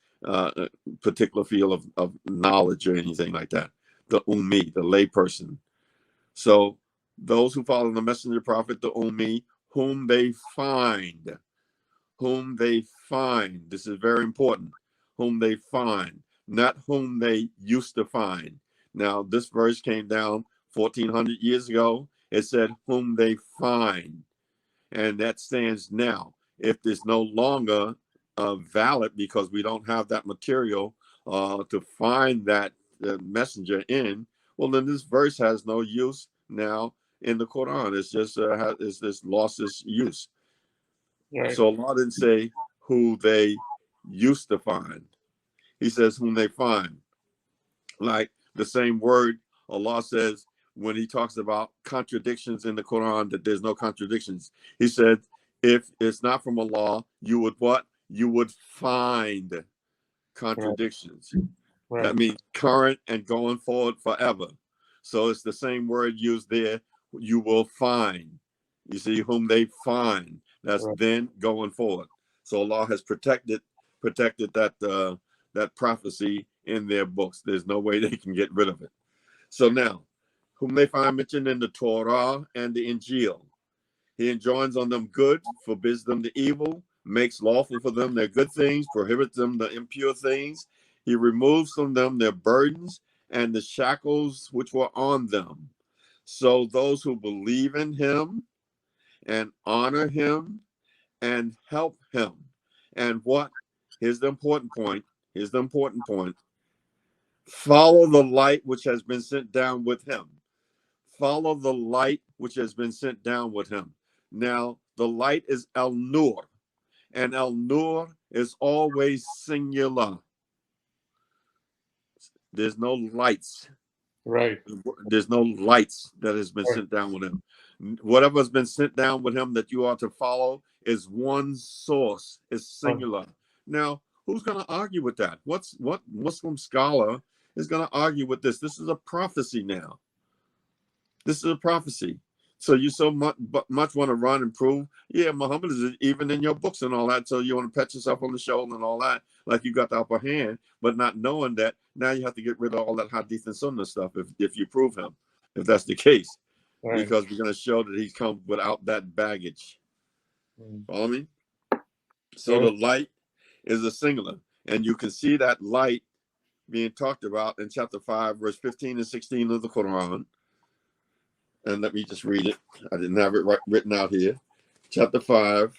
particular field of knowledge or anything like that. The ummi, the layperson. So those who follow the messenger prophet, the ummi, whom they find. Whom they find. This is very important. Whom they find, not whom they used to find. Now, this verse came down 1400 years ago. It said whom they find, and that stands now. If there's no longer valid because we don't have that material to find that messenger in, well, then this verse has no use now in the Quran. It's just lost its use. Right. So Allah didn't say who they used to find. He says whom they find. Like the same word Allah says when he talks about contradictions in the Quran, that there's no contradictions. He said, if it's not from Allah, you would what? You would find contradictions. Right. That means current and going forward forever. So it's the same word used there. You will find. You see, whom they find. That's Right. then going forward. So Allah has protected that that prophecy in their books. There's no way they can get rid of it. So now, whom they find mentioned in the Torah and the Injil, he enjoins on them good, forbids them the evil, makes lawful for them their good things, prohibits them the impure things. He removes from them their burdens and the shackles which were on them. So those who believe in him and honor him and help him. And what? Here's the important point. Here's the important point. Follow the light which has been sent down with him. Follow the light which has been sent down with him. Now, the light is al-nur, and al-nur is always singular. There's no lights. Right. There's no lights that has been sent down with him. Whatever has been sent down with him that you are to follow is one source, is singular. Now, who's going to argue with that? What Muslim scholar is going to argue with this? This is a prophecy now. This is a prophecy. So you so much want to run and prove, yeah, Muhammad is even in your books and all that. So you want to pat yourself on the shoulder and all that, like you got the upper hand, but not knowing that now you have to get rid of all that hadith and sunnah stuff if you prove him, if that's the case. Right. Because we're going to show that he's come without that baggage. Follow me? So the light is a singular, and you can see that light being talked about in chapter 5, verse 15 and 16 of the Quran. And let me just read it. I didn't have it written out here. Chapter 5,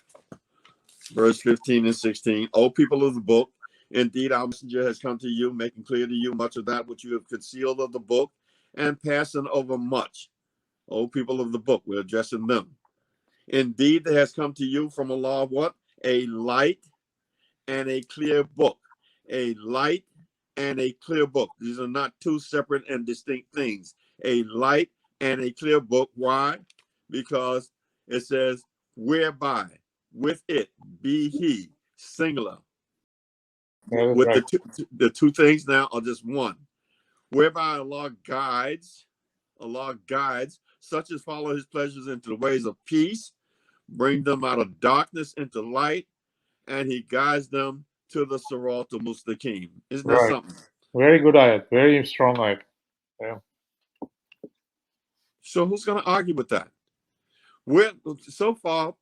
verse 15 and 16. O people of the book, indeed our messenger has come to you, making clear to you much of that which you have concealed of the book, and passing over much. O people of the book, we're addressing them. Indeed, there has come to you from Allah what? A light and a clear book. A light and a clear book. These are not two separate and distinct things. A light and a clear book. Why? Because it says, whereby, with it, be he, singular. With right. the two things now are just one. Whereby Allah guides, such as follow his pleasures into the ways of peace, bring them out of darkness into light, and he guides them to the Sirat al-Mustaqim. Isn't that something? Very good ayat. Very strong ayat. Yeah. So who's going to argue with that? So far,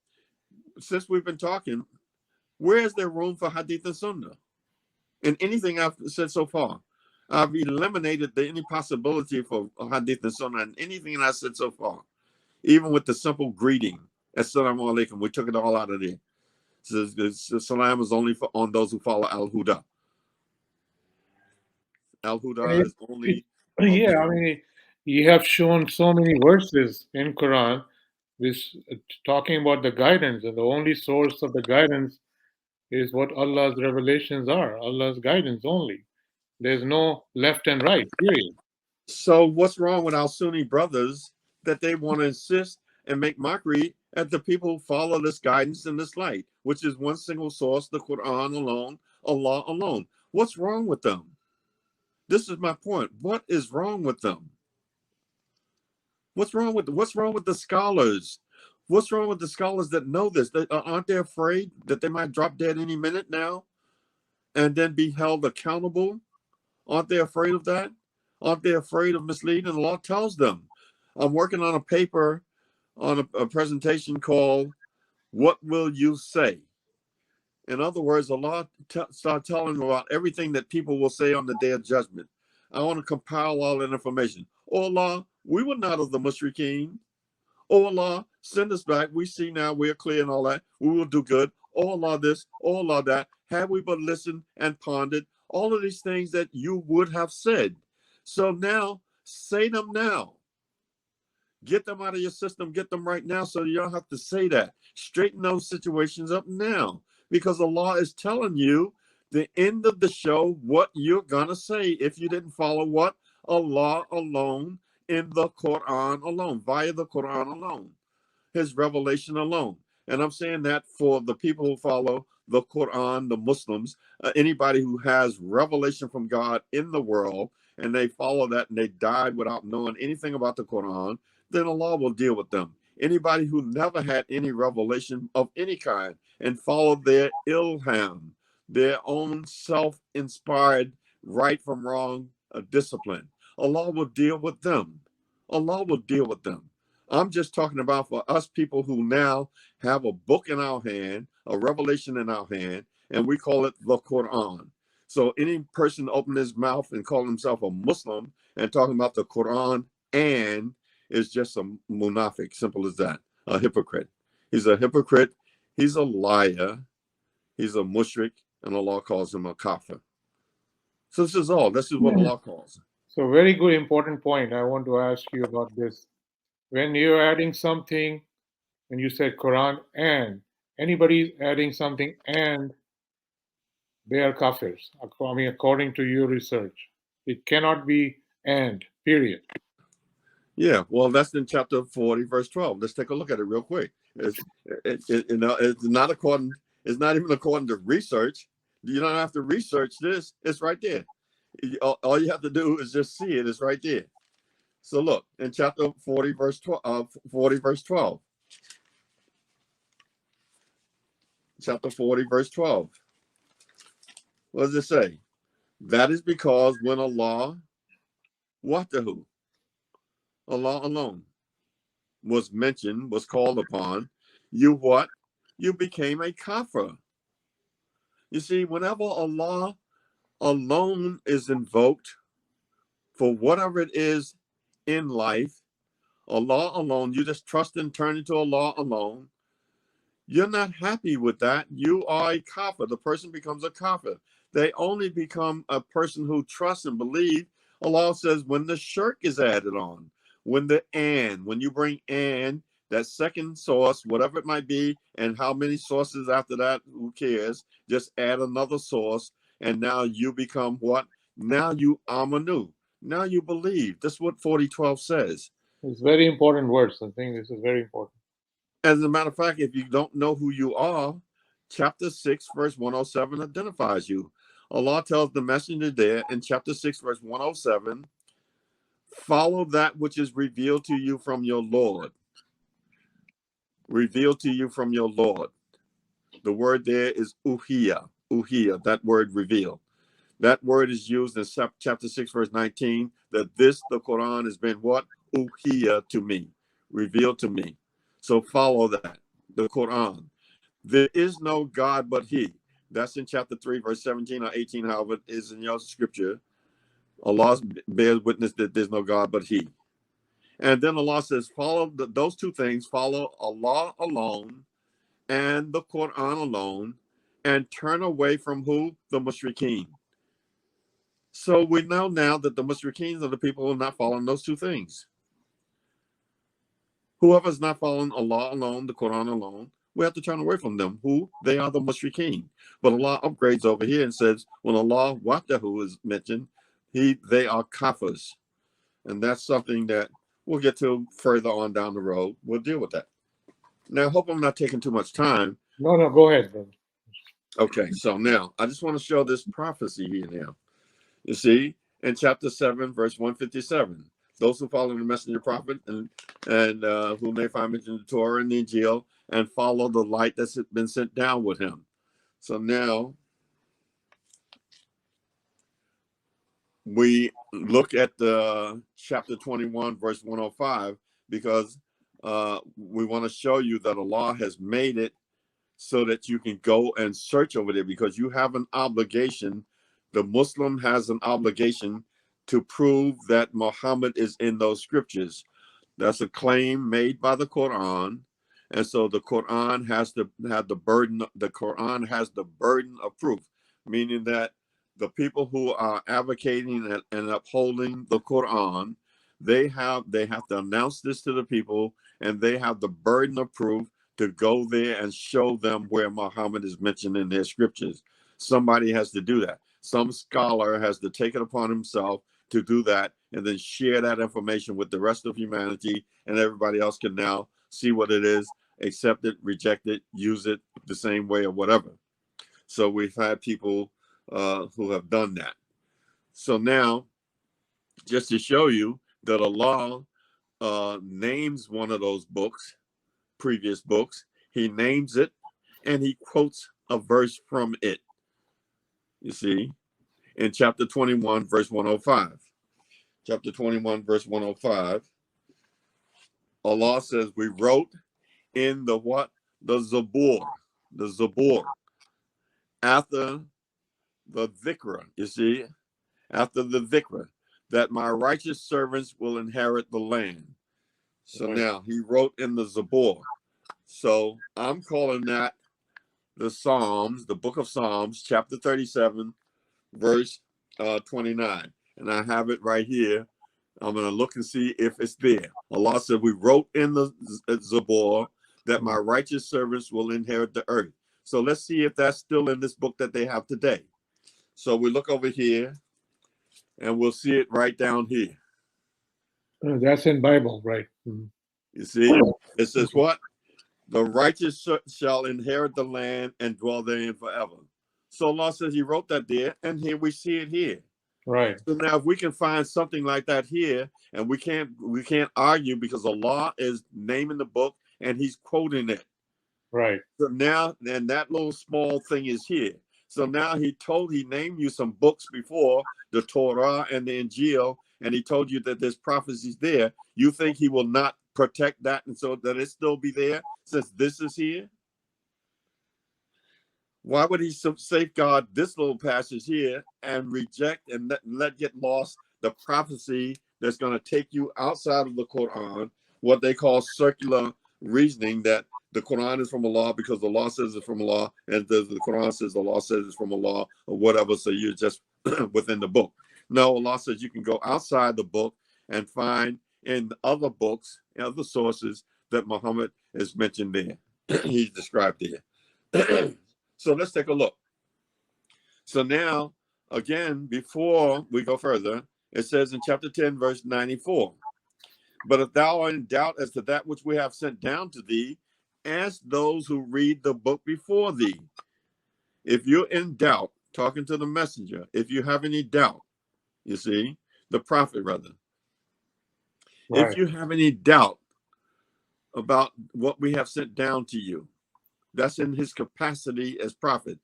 since we've been talking, where is there room for hadith and sunnah? In anything I've said so far, I've eliminated any possibility for hadith and sunnah in anything I said so far. Even with the simple greeting, assalamu alaikum, we took it all out of there. So salam is only on those who follow AlHuda. AlHuda is only. Yeah, I mean, you have shown so many verses in Quran which talking about the guidance, and the only source of the guidance is what Allah's revelations are, Allah's guidance only. There's no left and right, period. So what's wrong with our Sunni brothers that they want to insist and make mockery at the people who follow this guidance and this light, which is one single source, the Quran alone, Allah alone? What's wrong with them? This is my point. What is wrong with them? What's wrong with the scholars? What's wrong with the scholars that know this? Aren't they afraid that they might drop dead any minute now? and then be held accountable? Aren't they afraid of that? Aren't they afraid of misleading? The law tells them. I'm working on a paper on a presentation called "What Will You Say?" In other words, Allah start telling them about everything that people will say on the day of judgment. I want to compile all that information. Oh Allah, we were not of the mushrikeen. Oh Allah, send us back. We see now we're clear and all that. We will do good. Oh Allah this, oh Allah that. Had we but listened and pondered all of these things that you would have said. So now, say them now. Get them out of your system. Get them right now so you don't have to say that. Straighten those situations up now. Because the law is telling you the end of the show what you're going to say if you didn't follow what? Allah alone in the Quran alone, via the Quran alone, his revelation alone. And I'm saying that for the people who follow the Quran, the Muslims, anybody who has revelation from God in the world, and they follow that and they died without knowing anything about the Quran, then Allah will deal with them. Anybody who never had any revelation of any kind and followed their ilham, their own self-inspired right from wrong discipline, Allah will deal with them. Allah will deal with them. I'm just talking about for us people who now have a book in our hand, a revelation in our hand, and we call it the Quran. So any person open his mouth and call himself a Muslim and talking about the Quran and is just a munafiq, simple as that, a hypocrite. He's a hypocrite. He's a liar. He's a mushrik, and Allah calls him a kafir. So this is all. This is what Allah calls. So very good, important point. I want to ask you about this. When you're adding something, when you said Quran and, anybody adding something and, they are kafirs. I mean, according to your research. It cannot be and, period. Yeah, well, that's in chapter 40, verse 12. Let's take a look at it real quick. It's not according, it's not even according to research. You don't have to research this. It's right there. All you have to do is just see it. It's right there. So look, in chapter 40, verse 12, 40, verse 12. Chapter 40, verse 12. What does it say? That is because when Allah, wahdahu, Allah alone, was mentioned, was called upon, you what? You became a kafir. You see, whenever Allah alone is invoked for whatever it is in life, Allah alone, you just trust and turn into Allah alone, you're not happy with that. You are a kafir. The person becomes a kafir. They only become a person who trusts and believes. Allah says when the shirk is added on, when you bring that second source, whatever it might be, and how many sources after that, who cares? Just add another source, and now you become what? Now you amanu. Now you believe. That's what 40:12 says. It's very important words. I think this is very important. As a matter of fact, if you don't know who you are, chapter 6, verse 107 identifies you. Allah tells the messenger there in chapter 6, verse 107, follow that which is revealed to you from your Lord. Revealed to you from your Lord. The word there is uhiya. Uhiya, that word reveal. That word is used in chapter 6, verse 19, that this, the Quran, has been what? Uhiya to me. Revealed to me. So follow that, the Quran. There is no God but He. That's in chapter 3, verse 17 or 18, however it is in your scripture. Allah bears witness that there's no God but He. And then Allah says, follow those two things, follow Allah alone and the Quran alone, and turn away from who? The mushrikeen. So we know now that the mushrikeen are the people who are not following those two things. Whoever's not following Allah alone, the Quran alone, we have to turn away from them. Who? They are the mushrikeen. But Allah upgrades over here and says, when Allah wahdahu is mentioned, they are kafirs. And that's something that we'll get to further on down the road. We'll deal with that. Now, I hope I'm not taking too much time. No, go ahead, brother. Okay, so now I just want to show this prophecy here now. You see, in chapter 7, verse 157, those who follow the messenger prophet and whom they find mentioned in the Torah and the Injil and follow the light that's been sent down with him. So now, we look at the chapter 21, verse 105, because we want to show you that Allah has made it so that you can go and search over there, because you have an obligation. The Muslim has an obligation to prove that Muhammad is in those scriptures. That's a claim made by the Quran. And so the Quran has to have the burden. The Quran has the burden of proof, meaning that the people who are advocating and upholding the Quran, they have to announce this to the people, and they have the burden of proof to go there and show them where Muhammad is mentioned in their scriptures. Somebody has to do that. Some scholar has to take it upon himself to do that, and then share that information with the rest of humanity, and everybody else can now see what it is, accept it, reject it, use it the same way or whatever. So we've had people who have done that. So now, just to show you that Allah names one of those books, previous books, he names it, and he quotes a verse from it. You see, in chapter 21, verse 105. Chapter 21, verse 105, Allah says, we wrote in the what? The Zabur. The Zabur. After the Dhikra, you see, after the Dhikra, that my righteous servants will inherit the land. So now he wrote in the Zabur. So I'm calling that the Psalms, the book of Psalms, chapter 37, verse 29. And I have it right here. I'm going to look and see if it's there. Allah said, we wrote in the Zabur that my righteous servants will inherit the earth. So let's see if that's still in this book that they have today. So we look over here, and we'll see it right down here. That's in Bible, right? You see, it says what? The righteous shall inherit the land and dwell therein forever. So Allah says he wrote that there, and here we see it here. Right. So now if we can find something like that here, and we can't argue, because Allah is naming the book and he's quoting it. Right. So now, then that little small thing is here. So now he named you some books before, the Torah and the Injil, and he told you that there's prophecies there. You think he will not protect that, and so that it still be there since this is here? Why would he safeguard this little passage here and reject and let get lost the prophecy that's going to take you outside of the Quran, what they call circular reasoning, that the Quran is from Allah because the law says it's from Allah, and the Quran says the law says it's from Allah, or whatever, so you're just within the book. No, Allah says you can go outside the book and find in other books, other sources, that Muhammad is mentioned there. He's described there. So let's take a look. So now, again, before we go further, it says in chapter 10, verse 94, but if thou art in doubt as to that which we have sent down to thee, ask those who read the book before thee. If you're in doubt, talking to the messenger, if you have any doubt, you see, the prophet rather, Right. if you have any doubt about what we have sent down to you, that's in his capacity as prophet.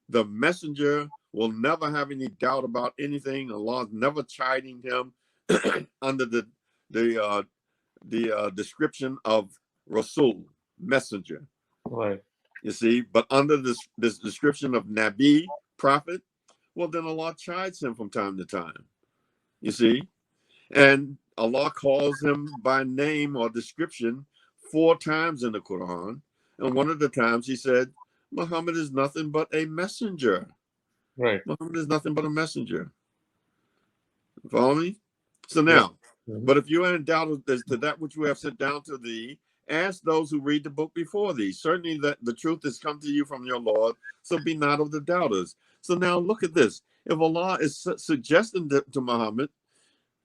The messenger will never have any doubt about anything. Allah's never chiding him under the description of Rasul, messenger. Right. You see, but under this description of Nabi, prophet, well, then Allah chides him from time to time. You see, and Allah calls him by name or description 4 times in the Quran. And one of the times he said, Muhammad is nothing but a messenger. Right. Muhammad is nothing but a messenger. Follow me? So now, but if you are in doubt as to that which we have sent down to thee, ask those who read the book before thee. Certainly that the truth has come to you from your Lord, so be not of the doubters. So now look at this. If Allah is suggesting to Muhammad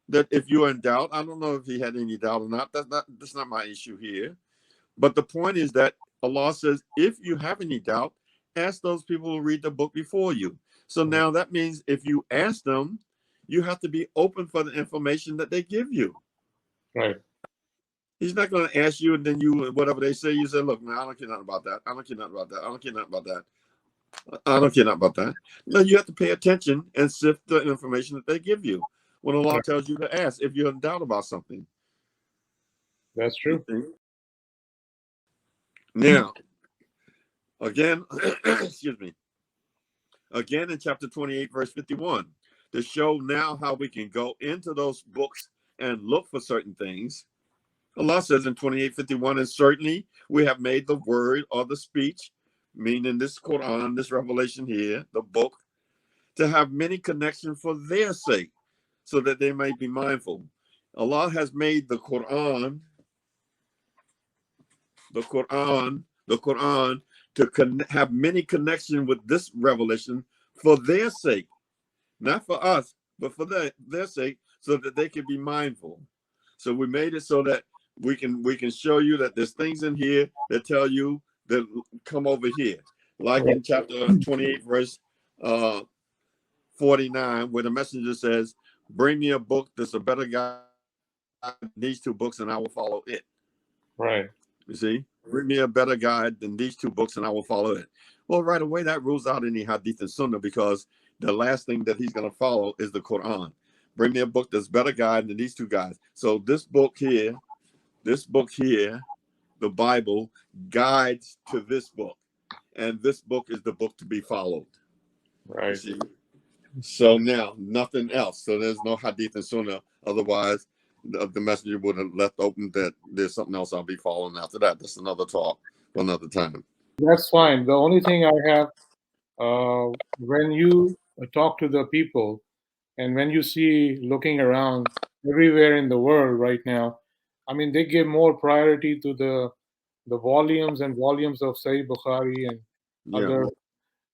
that if you are in doubt, I don't know if he had any doubt or not. That's not my issue here. But the point is that Allah says, if you have any doubt, ask those people who read the book before you. So now that means if you ask them, you have to be open for the information that they give you. Right. He's not going to ask you, and then you, whatever they say, you say, look, man, I don't care nothing about that. I don't care nothing about that. I don't care nothing about that. I don't care about that. No, you have to pay attention and sift the information that they give you. When Allah tells you to ask if you're in doubt about something. That's true. Now, again, excuse me. Again, in chapter 28, verse 51, to show now how we can go into those books and look for certain things. Allah says in 28:51, and certainly we have made the word or the speech, meaning this Quran, this revelation here, the book, to have many connections for their sake, so that they might be mindful. Allah has made the Quran to have many connections with this revelation for their sake, not for us, but for their sake, so that they can be mindful. So we made it so that we can show you that there's things in here that tell you that come over here, like in chapter 28, verse 49, where the messenger says, "Bring me a book that's a better guide than these two books, and I will follow it." Right. You see, bring me a better guide than these two books, and I will follow it. Well, right away that rules out any hadith and sunnah, because the last thing that he's going to follow is the Quran. Bring me a book that's better guide than these two guys. So this book here, the Bible, guides to this book, and this book is the book to be followed. Right. You see? So now nothing else. So there's no hadith and sunnah. Otherwise, the messenger would have left open that there's something else I'll be following after that. That's another talk for another time. That's fine. The only thing I have, when you talk to the people and when you see looking around everywhere in the world right now, I mean, they give more priority to the volumes and volumes of Sahih Bukhari and Yeah. other,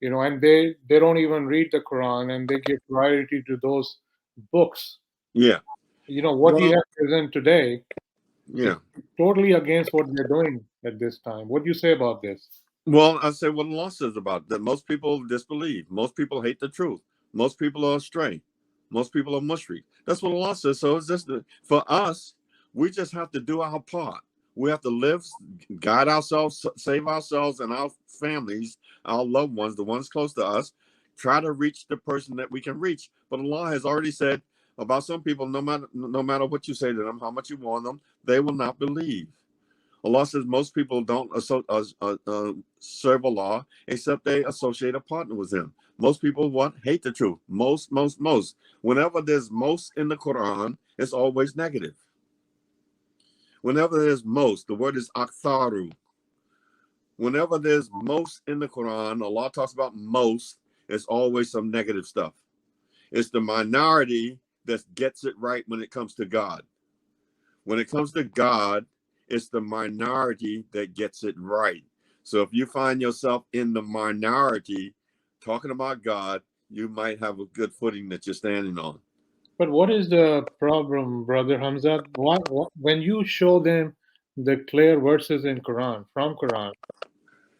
and they don't even read the Quran, and they give priority to those books. Yeah. What you have present today Yeah. is totally against what they're doing at this time. What do you say about this? Well, I say what Allah says about that. Most people disbelieve. Most people hate the truth. Most people are astray. Most people are mushrik. That's what Allah says. So it's just for us, we just have to do our part. We have to live, guide ourselves, save ourselves and our families, our loved ones, the ones close to us. Try to reach the person that we can reach. But Allah has already said about some people, no matter what you say to them, how much you warn them, they will not believe. Allah says most people don't serve Allah except they associate a partner with him. Most people hate the truth. Most. Whenever there's most in the Quran, it's always negative. Whenever there's most, the word is aktharu. Whenever there's most in the Quran, Allah talks about most, it's always some negative stuff. It's the minority that gets it right when it comes to God. When it comes to God, it's the minority that gets it right. So if you find yourself in the minority talking about God, you might have a good footing that you're standing on. But what is the problem, Brother Hamza? When you show them the clear verses in from Quran,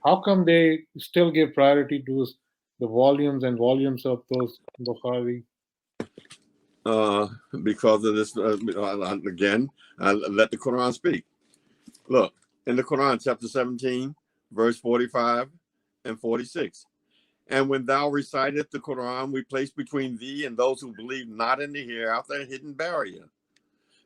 how come they still give priority to the volumes and volumes of those Bukhari? Because of this, again, let the Quran speak. Look, in the Quran, chapter 17, verse 45 and 46. And when thou recitest the Quran, we place between thee and those who believe not in the hereafter a hidden barrier.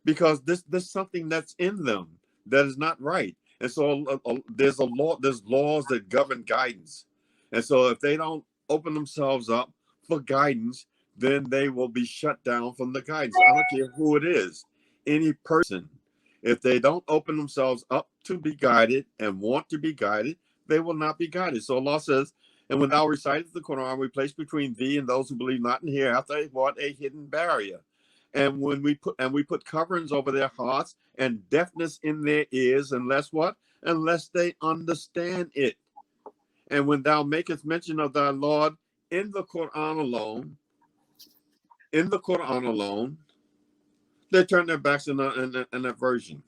Because there's something that's in them that is not right. And so there's laws that govern guidance. And so if they don't open themselves up for guidance, then they will be shut down from the guidance. I don't care who it is, any person. If they don't open themselves up to be guided and want to be guided, they will not be guided. So Allah says, and when thou recitest the Quran, we place between thee and those who believe not in hereafter a hidden barrier. And when we put coverings over their hearts and deafness in their ears, unless they understand it. And when thou makest mention of thy Lord in the Quran alone, they turn their backs in that version.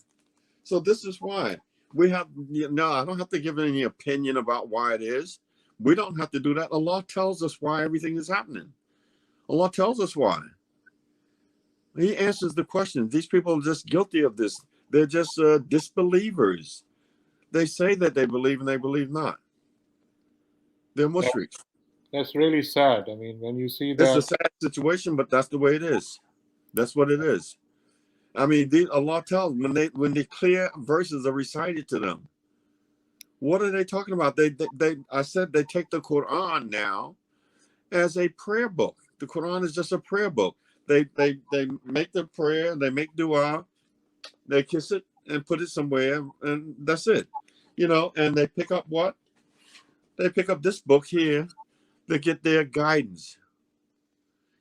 So this is why we have. No, I don't have to give any opinion about why it is. We don't have to do that. Allah tells us why everything is happening. Allah tells us why. He answers the question. These people are just guilty of this. They're just disbelievers. They say that they believe and they believe not. They're mushriks. That's really sad. I mean, when you see It's a that. sad situation, but that's the way it is. That's what it is. I mean, Allah tells when the clear verses are recited to them. What are they talking about? I said they take the Quran now as a prayer book. The Quran is just a prayer book. They make the prayer, they make dua, they kiss it and put it somewhere, and that's it. You know, and they pick up what? They pick up this book here. They get their guidance.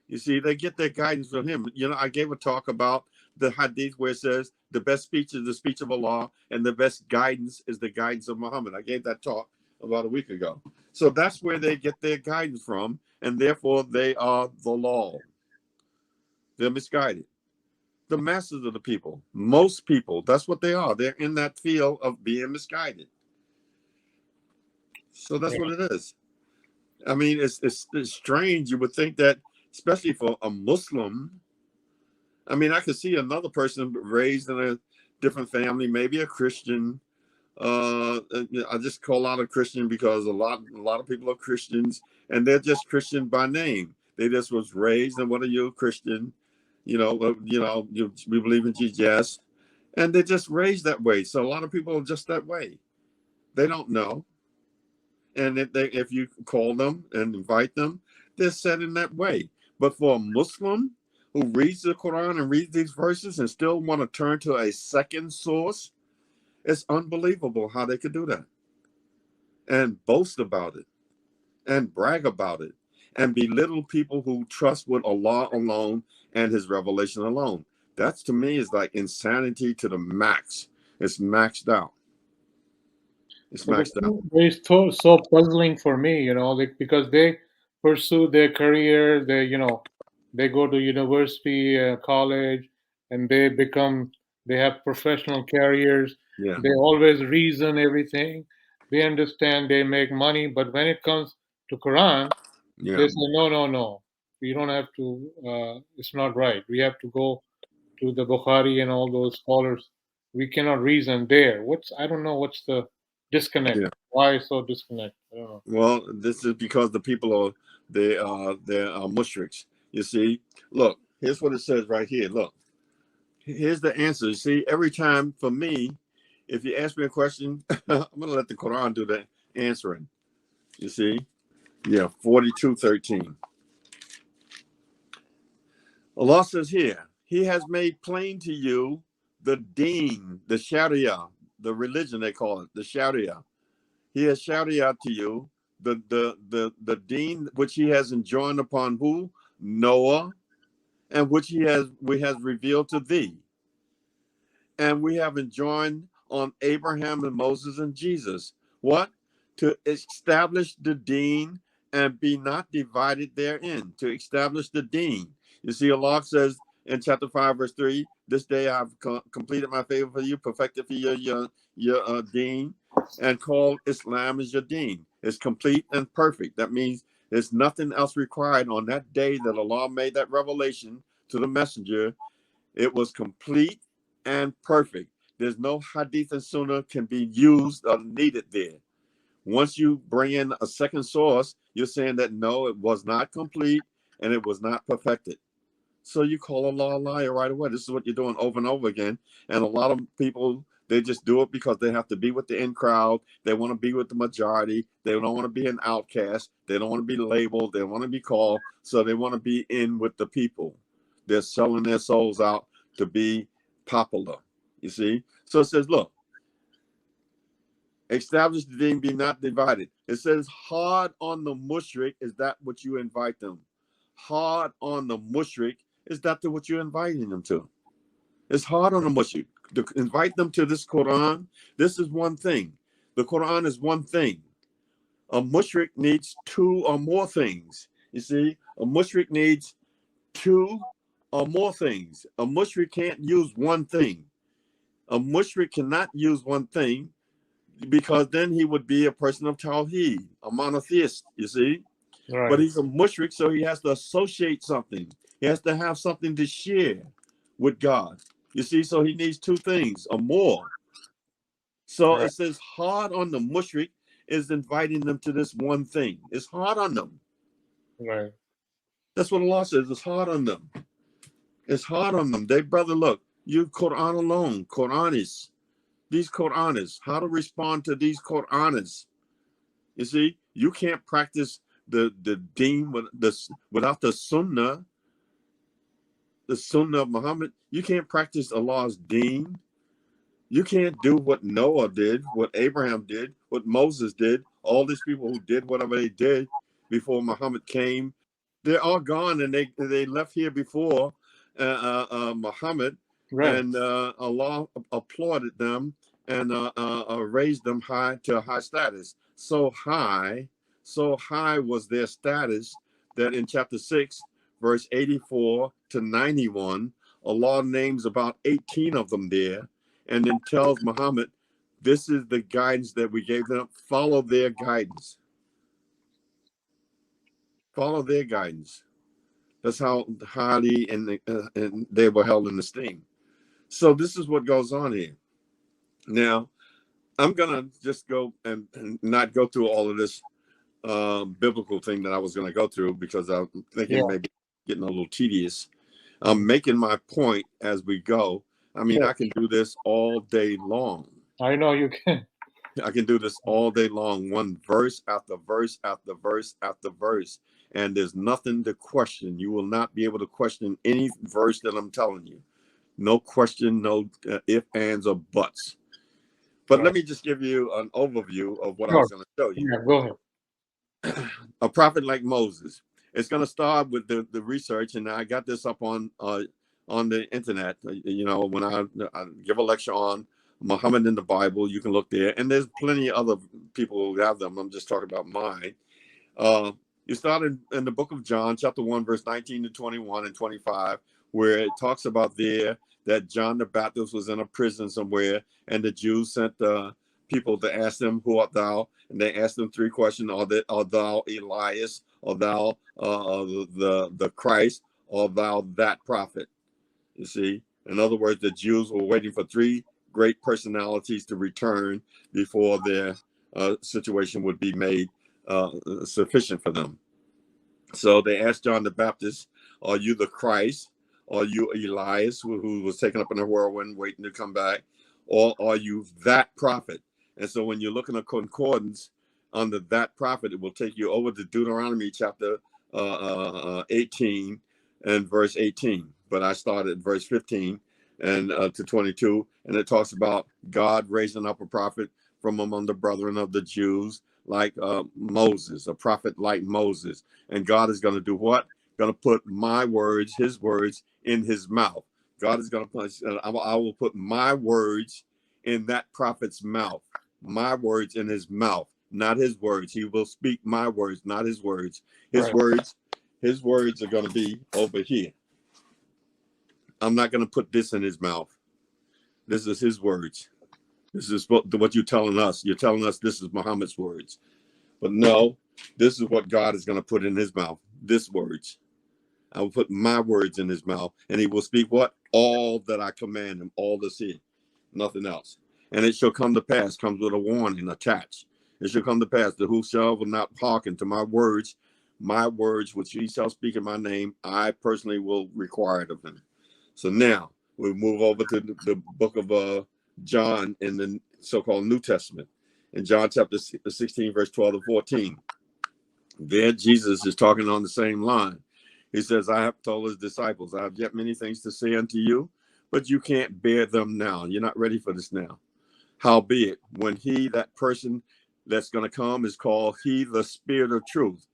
You see, they get their guidance from him. You know, I gave a talk about the hadith where it says the best speech is the speech of Allah and the best guidance is the guidance of Muhammad. I gave that talk about a week ago. So that's where they get their guidance from, and therefore they are the law. They're misguided. The masses of the people, most people, that's what they are. They're in that field of being misguided. So that's what it is. I mean, it's strange. You would think that, especially for a Muslim. I mean, I could see another person raised in a different family, maybe a Christian. I just call out a Christian because a lot of people are Christians, and they're just Christian by name. They just was raised, and what are you, a Christian? We believe in Jesus, yes, and they're just raised that way. So a lot of people are just that way. They don't know, and if you call them and invite them, they're set in that way. But for a Muslim who reads the Quran and reads these verses and still want to turn to a second source, it's unbelievable how they could do that and boast about it and brag about it and belittle people who trust with Allah alone and his revelation alone. That's, to me, is like insanity to the max. It's maxed out. It's maxed out. It's so puzzling for me, because they pursue their career. They go to university, college, and they have professional careers. Yeah. They always reason everything. They understand they make money, but when it comes to Quran, Yeah. they say no, no, no. We don't have to. It's not right. We have to go to the Bukhari and all those scholars. We cannot reason there. I don't know what's the disconnect. Yeah. Why so disconnect? I don't know. Well, this is because the people are they're mushriks. You see, look, here's what it says right here. Look, here's the answer. You see, every time for me, if you ask me a question, I'm gonna let the Quran do the answering. You see, yeah, 42:13. Allah says here, He has made plain to you the deen, the Sharia, the religion they call it, the Sharia. He has Sharia to you, the deen which He has enjoined upon who? Noah, and which we has revealed to thee. And we have enjoined on Abraham and Moses and Jesus. What? To establish the deen and be not divided therein. To establish the deen. You see, Allah says in chapter 5, verse 3, this day I've completed my favor for you, perfected for your deen, and called Islam as your deen. It's complete and perfect. That means there's nothing else required on that day that Allah made that revelation to the messenger. It was complete and perfect. There's no hadith and sunnah can be used or needed there. Once you bring in a second source, you're saying that no, it was not complete and it was not perfected. So you call Allah a liar right away. This is what you're doing over and over again. And a lot of people, they just do it because they have to be with the in crowd. They want to be with the majority. They don't want to be an outcast. They don't want to be labeled. They don't want to be called. So they want to be in with the people. They're selling their souls out to be popular. You see? So it says, look, establish the deen, be not divided. It says, hard on the mushrik, is that what you invite them? Hard on the mushrik, is that what you're inviting them to? It's hard on the mushrik. To invite them to this Quran, this is one thing. The Quran is one thing. A mushrik needs two or more things. You see? A mushrik needs two or more things. A mushrik can't use one thing. A mushrik cannot use one thing because then he would be a person of Tawheed, a monotheist, you see? Right. But he's a mushrik, so he has to associate something. He has to have something to share with God. You see, so he needs two things or more. So It says hard on the mushrik is inviting them to this one thing. It's hard on them. Right. That's what Allah says. It's hard on them. It's hard on them. They, brother, look, you Quran alone, Quranis, these Quranis, how to respond to these Quranis. You see, you can't practice the deen without the sunnah of Muhammad. You can't practice Allah's deen. You can't do what Noah did, what Abraham did, what Moses did, all these people who did whatever they did before Muhammad came. They're all gone, and they left here before Muhammad, Right. and Allah applauded them and raised them to a high status. So high was their status that in chapter 6, verse 84 to 91, Allah names about 18 of them there, and then tells Muhammad, this is the guidance that we gave them. Follow their guidance. Follow their guidance. That's how highly and they were held in esteem. So this is what goes on here. Now, I'm going to just go and not go through all of this biblical thing that I was going to go through, because I'm thinking maybe getting a little tedious. I'm making my point as we go. I mean, I can do this all day long. I know you can. I can do this all day long, one verse after verse after verse after verse. And there's nothing to question. You will not be able to question any verse that I'm telling you. No question, no ifs, ands, or buts. But let me just give you an overview of what I was going to show you. Yeah, go ahead. A prophet like Moses. It's going to start with the research, and I got this up on the internet. You know, when I give a lecture on Muhammad in the Bible, you can look there. And there's plenty of other people who have them. I'm just talking about mine. You start in the book of John, chapter 1, verse 19 to 21 and 25, where it talks about there that John the Baptist was in a prison somewhere, and the Jews sent people to ask him, who art thou? And they asked him 3 questions. Art thou Elias? Art thou the Christ? Or thou that prophet? You see? In other words, the Jews were waiting for 3 great personalities to return before their situation would be made sufficient for them. So they asked John the Baptist, are you the Christ? Are you Elias, who was taken up in a whirlwind waiting to come back? Or are you that prophet? And so when you're looking at concordance under that prophet, it will take you over to Deuteronomy chapter 18 and verse 18. But I started at verse 15 and to 22, and it talks about God raising up a prophet from among the brethren of the Jews, like Moses, a prophet like Moses. And God is going to do what? Going to put my words, his words, in his mouth. God is going to put, I will put my words in that prophet's mouth. My words in his mouth, not his words. He will speak my words, not his words. His words are going to be over here. I'm not going to put this in his mouth. This is his words. This is what you're telling us. You're telling us this is Muhammad's words. But no, this is what God is going to put in his mouth. This words. I will put my words in his mouth, and he will speak what? All that I command him, all this here, nothing else. And it shall come to pass, comes with a warning attached. It shall come to pass that whosoever will not hearken to my words which he shall speak in my name, I personally will require it of him. So now we move over to the book of John in the so-called New Testament. In John chapter 16, verse 12 to 14. There Jesus is talking on the same line. He says, I have told his disciples, I have yet many things to say unto you, but you can't bear them now. You're not ready for this now. Howbeit, when he, that person that's going to come, is called he, the Spirit of truth.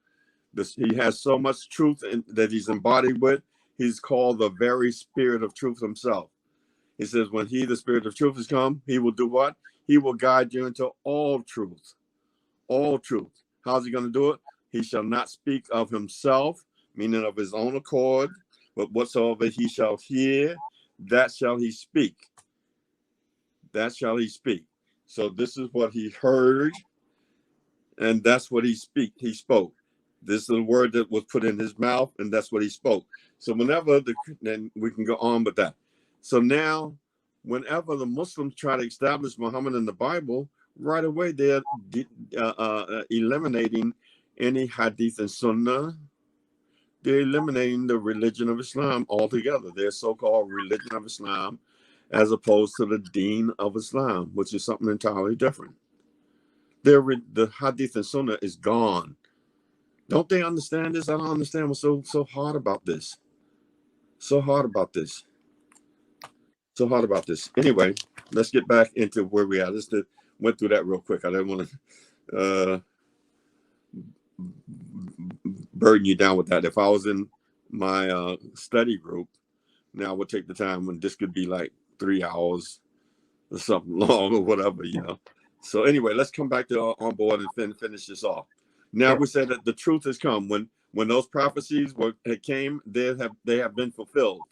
He has so much truth that he's embodied with. He's called the very Spirit of truth himself. He says, when he, the Spirit of truth, has come, he will do what? He will guide you into all truth. All truth. How's he going to do it? He shall not speak of himself, meaning of his own accord, but whatsoever he shall hear, that shall he speak. That shall he speak. So this is what he heard, and that's what he spoke. This is the word that was put in his mouth, and that's what he spoke. So then we can go on with that. So now, whenever the Muslims try to establish Muhammad in the Bible, right away they're eliminating any hadith and sunnah they're eliminating the religion of Islam altogether. Their so-called religion of Islam, as opposed to the Deen of Islam, which is something entirely different. The Hadith and Sunnah is gone. Don't they understand this? I don't understand what's so hard about this. So hard about this. So hard about this. Anyway, let's get back into where we are. Just went through that real quick. I didn't want to burden you down with that. If I was in my study group, now I would take the time when this could be like 3 hours or something long or whatever, you know. So anyway, let's come back to on board and finish this off. Now we said that the truth has come. When those prophecies came, they have been fulfilled.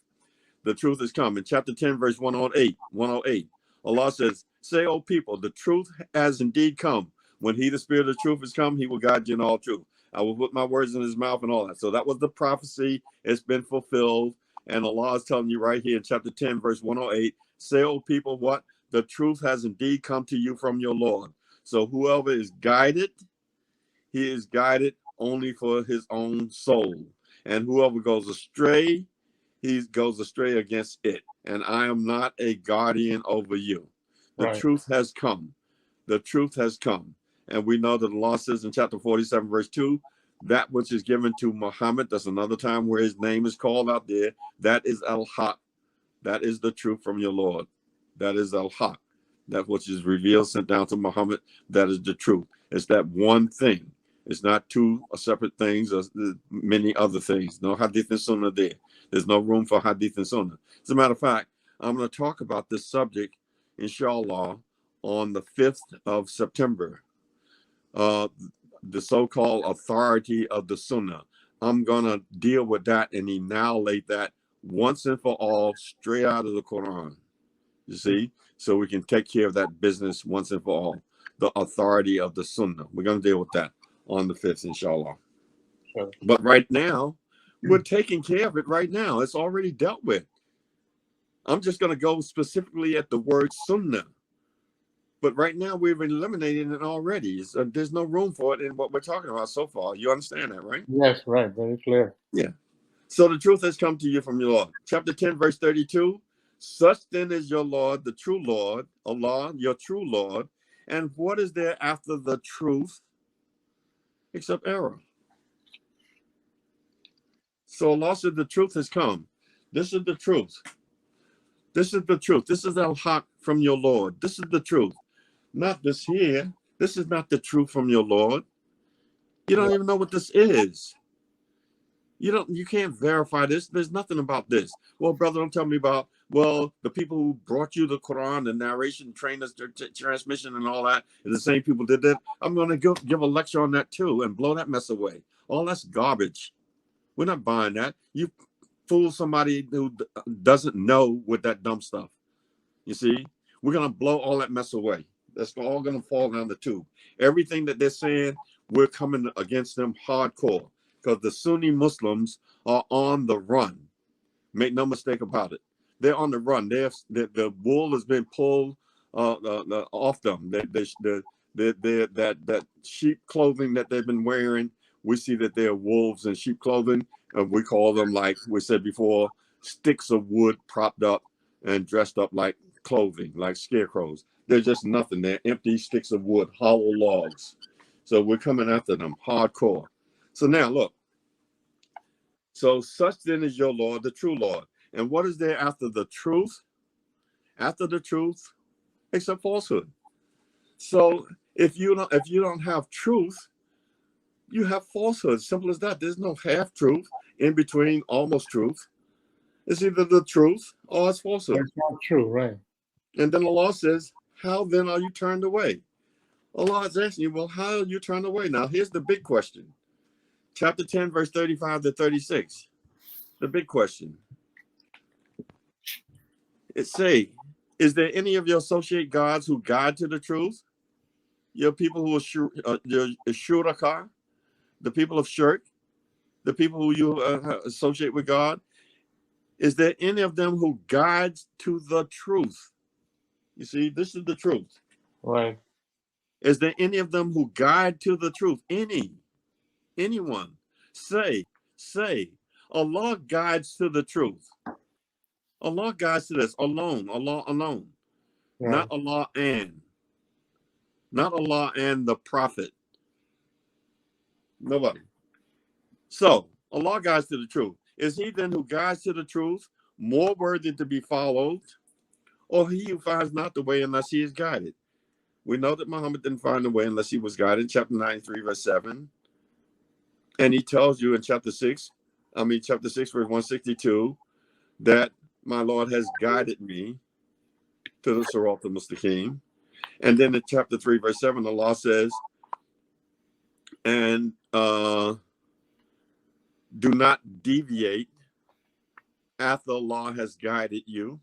The truth has come. In chapter 10, verse 108, Allah says, "Say, O people, the truth has indeed come. When he, the spirit of truth, has come, he will guide you in all truth. I will put my words in his mouth," and all that. So that was the prophecy. It's been fulfilled. And Allah is telling you right here in chapter 10, verse 108, "Say, O people, what? The truth has indeed come to you from your Lord." So whoever is guided, he is guided only for his own soul. And whoever goes astray, he goes astray against it. And I am not a guardian over you. The truth has come. The truth has come. And we know that Allah says in chapter 47, verse 2, that which is given to Muhammad, that's another time where his name is called out there, that is Al-Haqq. That is the truth from your Lord. That is Al-Haqq. That which is revealed, sent down to Muhammad, that is the truth. It's that one thing. It's not two separate things or many other things. No Hadith and Sunnah there. There's no room for Hadith and Sunnah. As a matter of fact, I'm going to talk about this subject, inshallah, on the 5th of September. The so-called authority of the Sunnah. I'm going to deal with that and annihilate that once and for all, straight out of the Quran. You see? So we can take care of that business once and for all. The authority of the Sunnah. We're going to deal with that on the 5th, inshallah. Sure. But right now, we're taking care of it right now. It's already dealt with. I'm just going to go specifically at the word Sunnah. But right now, we've eliminated it already. There's no room for it in what we're talking about so far. You understand that, right? Yes, right. Very clear. Yeah. So the truth has come to you from your Lord. Chapter 10, verse 32. Such then is your Lord, the true Lord, Allah, your true Lord. And what is there after the truth except error? So Allah said the truth has come. This is the truth. This is the truth. This is Al-Haqq from your Lord. This is the truth. Not this here. This is not the truth from your Lord. You don't even know what this is. You can't verify this. There's nothing about this. Well, brother, don't tell me about, well, the people who brought you the Quran, the narration, trainers, transmission, and all that, and the same people did that. I'm going to give a lecture on that too and blow that mess away. All that's garbage. We're not buying that. You fool somebody who doesn't know with that dumb stuff. You see, we're going to blow all that mess away. That's all going to fall down the tube. Everything that they're saying, we're coming against them hardcore because the Sunni Muslims are on the run. Make no mistake about it. They're on the run. The wool has been pulled off them. That sheep clothing that they've been wearing, we see that they're wolves in sheep clothing. We call them, like we said before, sticks of wood propped up and dressed up like clothing, like scarecrows. They're just nothing. They're empty sticks of wood, hollow logs. So we're coming after them hardcore. So now look. So such then is your Lord, the true Lord. And what is there after the truth? After the truth, except falsehood. So if you don't have truth, you have falsehood. Simple as that. There's no half truth in between, almost truth. It's either the truth or it's falsehood. That's not true, right? And then Allah says, how then are you turned away? Allah is asking you, well, how are you turned away? Now, here's the big question. Chapter 10, verse 35 to 36. The big question. It say, is there any of your associate gods who guide to the truth? Your people who are shuraka, the people of shirk, the people who you associate with God. Is there any of them who guides to the truth? You see, this is the truth. Right. Is there any of them who guide to the truth? Anyone? Say, Allah guides to the truth. Allah guides to this alone. Allah alone. Right. Not Allah and. Not Allah and the Prophet. Nobody. So, Allah guides to the truth. Is he then who guides to the truth more worthy to be followed, or he who finds not the way unless he is guided? We know that Muhammad didn't find the way unless he was guided, chapter 93, verse 7. And he tells you in chapter 6, verse 162, that my Lord has guided me to the Sirat al-Mustaqim. And then in chapter 3, verse 7, Allah says, and do not deviate after Allah has guided you.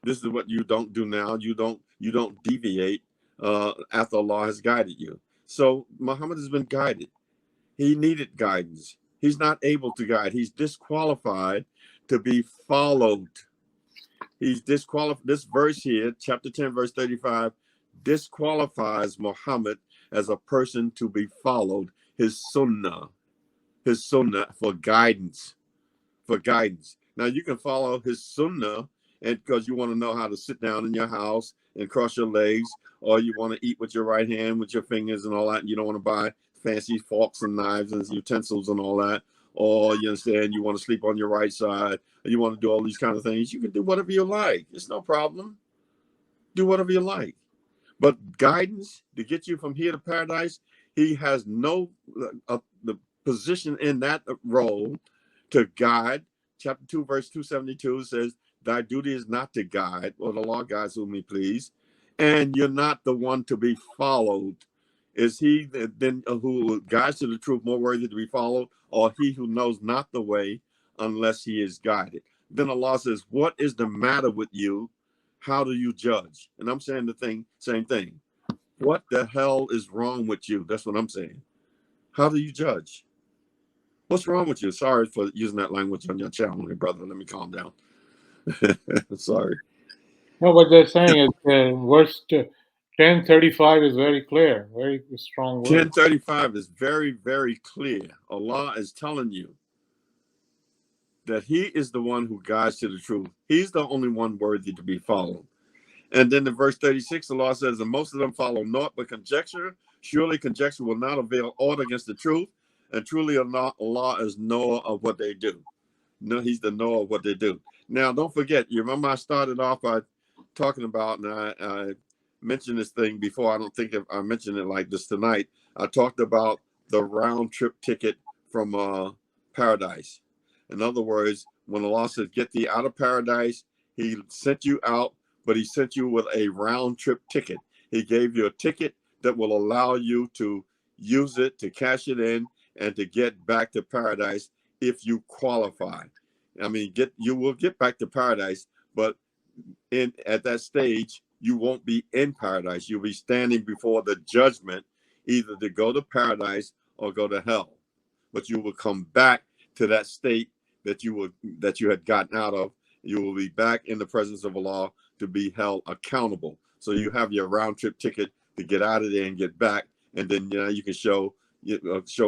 This is what you don't do now. You don't deviate after Allah has guided you. So Muhammad has been guided. He needed guidance. He's not able to guide. He's disqualified to be followed. He's disqualified. This verse here, chapter 10, verse 35, disqualifies Muhammad as a person to be followed. His sunnah for guidance. Now you can follow his sunnah, and because you want to know how to sit down in your house and cross your legs, or you want to eat with your right hand with your fingers and all that, and you don't want to buy fancy forks and knives and utensils and all that, or you understand you want to sleep on your right side, and you want to do all these kind of things. You can do whatever you like. It's no problem. Do whatever you like. But guidance to get you from here to paradise, he has no the position in that role to guide. Chapter 2, verse 272 says, thy duty is not to guide, or the law guides whom he please, and you're not the one to be followed. Is he then who guides to the truth more worthy to be followed, or he who knows not the way unless he is guided? Then Allah says, what is the matter with you? How do you judge? And I'm saying same thing. What the hell is wrong with you? That's what I'm saying. How do you judge? What's wrong with you? Sorry for using that language on your channel, brother. Let me calm down. Sorry. No, what they're saying is verse 1035 is very clear, very strong word. 1035 is very, very clear. Allah is telling you that he is the one who guides to the truth. He's the only one worthy to be followed. And then in verse 36, Allah says, and most of them follow naught but conjecture. Surely conjecture will not avail aught against the truth. And truly Allah is knower of what they do. No, he's the knower of what they do. Now, don't forget, you remember I started off by talking about, and I mentioned this thing before. I don't think I mentioned it like this tonight. I talked about the round trip ticket from paradise. In other words, when Allah says, get thee out of paradise, he sent you out, but he sent you with a round trip ticket. He gave you a ticket that will allow you to use it, to cash it in, and to get back to paradise if you qualify. I mean, you will get back to paradise, but at that stage, you won't be in paradise. You'll be standing before the judgment, either to go to paradise or go to hell. But you will come back to that state that you had gotten out of. You will be back in the presence of Allah to be held accountable. So you have your round trip ticket to get out of there and get back, and then you can show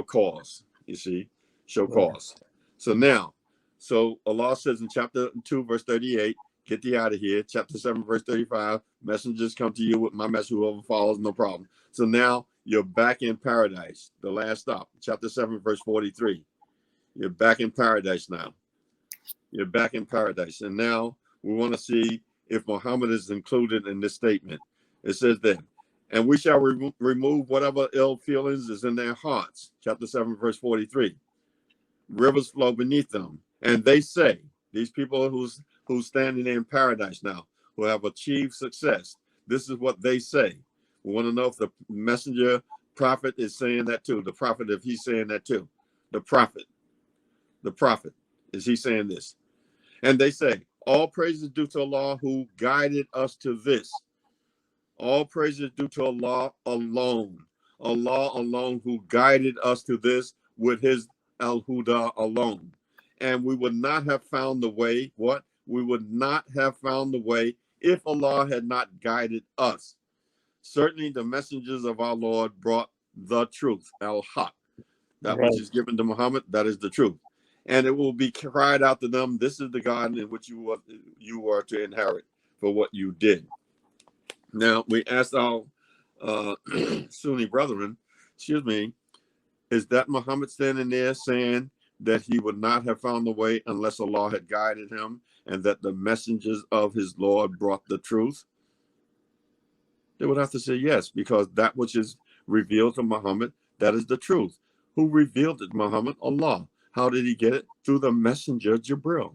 cause. You see, show cause. So Allah says in chapter 2, verse 38, get thee out of here. Chapter 7, verse 35, messengers come to you with my message, whoever follows, no problem. So now you're back in paradise. The last stop, chapter 7, verse 43. You're back in paradise now. You're back in paradise. And now we want to see if Muhammad is included in this statement. It says then, and we shall remove whatever ill feelings is in their hearts. Chapter 7, verse 43. Rivers flow beneath them. And they say, these people who's standing in paradise now, who have achieved success, this is what they say. We want to know if the messenger prophet is saying that too. The prophet, if he's saying that too. The prophet, is he saying this? And they say, all praise is due to Allah who guided us to this. All praise is due to Allah alone. Allah alone who guided us to this with his AlHuda alone. And we would not have found the way. What? We would not have found the way if Allah had not guided us. Certainly the messengers of our Lord brought the truth, Al-Haqq. That which is given to Muhammad, that is the truth. and it will be cried out to them, this is the garden in which you are to inherit for what you did. Now, we asked our Sunni brethren, excuse me, is that Muhammad standing there saying that he would not have found the way unless Allah had guided him, and that the messengers of his Lord brought the truth? They would have to say yes, because that which is revealed to Muhammad, that is the truth. Who revealed it, Muhammad? Allah. How did he get it? Through the messenger Jibril.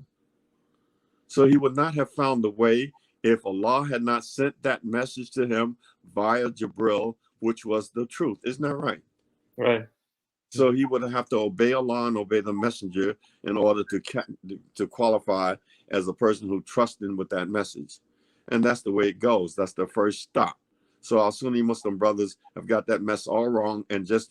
So he would not have found the way if Allah had not sent that message to him via Jibril, which was the truth. Isn't that right? Right. So he would have to obey Allah and obey the messenger in order to qualify as a person who trusts in with that message. And that's the way it goes. That's the first stop. So our Sunni Muslim brothers have got that mess all wrong and just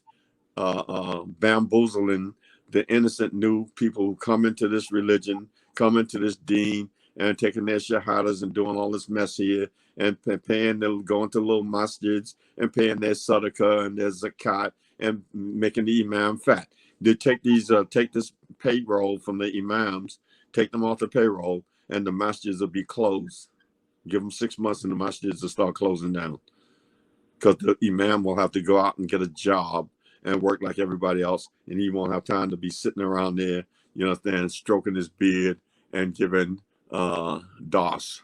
bamboozling the innocent new people who come into this religion, come into this deen, and taking their shahadas and doing all this mess here, and paying, they'll go into little masjids and paying their sadaqah and their zakat and making the imam fat. They take this payroll from the imams, take them off the payroll, and the masjids will be closed. Give them 6 months and the masjids will start closing down, because the imam will have to go out and get a job and work like everybody else, and he won't have time to be sitting around there, you know, stroking his beard and giving DOS,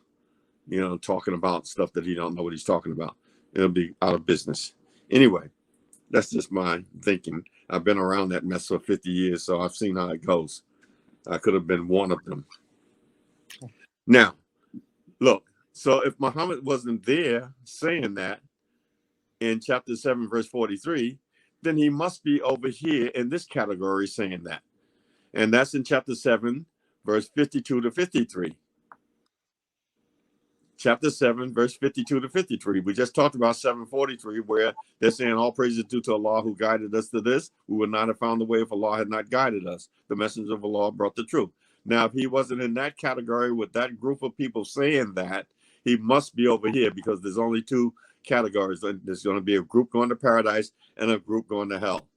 you know, talking about stuff that he don't know what he's talking about. It'll be out of business. Anyway, that's just my thinking. I've been around that mess for 50 years, so I've seen how it goes. I could have been one of them. Now, look, so if Muhammad wasn't there saying that in chapter 7, verse 43, then he must be over here in this category saying that. And that's in chapter 7, verse 52 to 53. Chapter 7, verse 52 to 53. We just talked about 743, where they're saying all praise is due to Allah who guided us to this. We would not have found the way if Allah had not guided us. The messenger of Allah brought the truth. Now, if he wasn't in that category with that group of people saying that, he must be over here, because there's only two categories. There's going to be a group going to paradise and a group going to hell.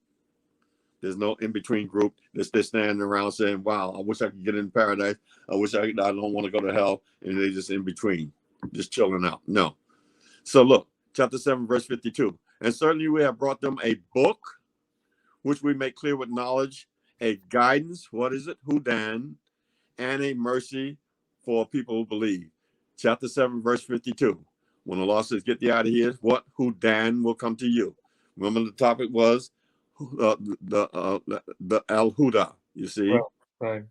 There's no in-between group that's they're standing around saying, wow, I wish I could get in paradise. I don't want to go to hell. And they're just in between, just chilling out. No. So look, chapter 7, verse 52. And certainly we have brought them a book, which we make clear with knowledge, a guidance, what is it? Hudan, and a mercy for people who believe. Chapter 7, verse 52. When Allah says, get thee out of here, what? Hudan will come to you. Remember the topic was the AlHuda, you see? Right.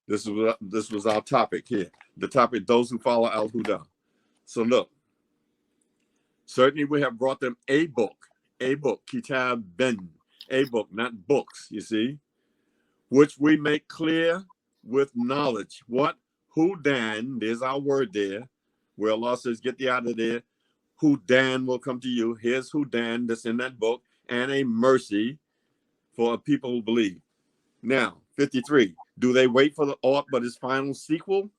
This was our topic here. The topic, those who follow AlHuda. So look, certainly we have brought them a book, kitab ben, a book, not books, you see, which we make clear with knowledge. What? Hudan, there's our word there, where Allah says, get thee out of there. Hudan will come to you. Here's Hudan that's in that book, and a mercy for people who believe. Now, 53. Do they wait for the aught but his final sequel?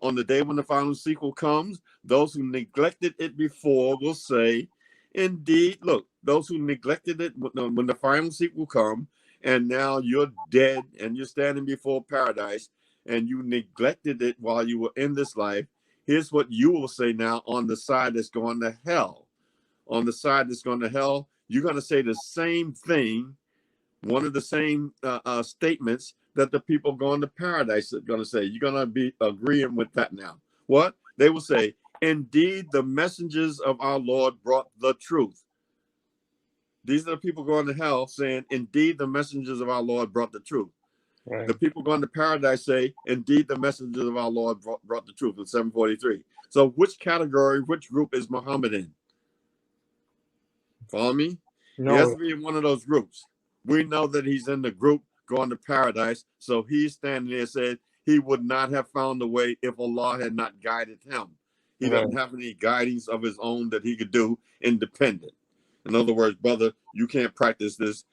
On the day when the final sequel comes, those who neglected it before will say, indeed, look, those who neglected it when the final sequel come, and now you're dead and you're standing before paradise, and you neglected it while you were in this life, here's what you will say now on the side that's going to hell. On the side that's going to hell, you're going to say the same thing, one of the same statements that the people going to paradise are going to say. You're going to be agreeing with that now. What? They will say, indeed, the messengers of our Lord brought the truth. These are the people going to hell saying, indeed, the messengers of our Lord brought the truth. Right. The people going to paradise say, indeed, the messengers of our Lord brought the truth in 743. So which category, which group is Muhammad in? Follow me? No. He has to be in one of those groups. We know that he's in the group going to paradise. So he's standing there and said he would not have found the way if Allah had not guided him. He doesn't have any guidance of his own that he could do independent. In other words, brother, you can't practice this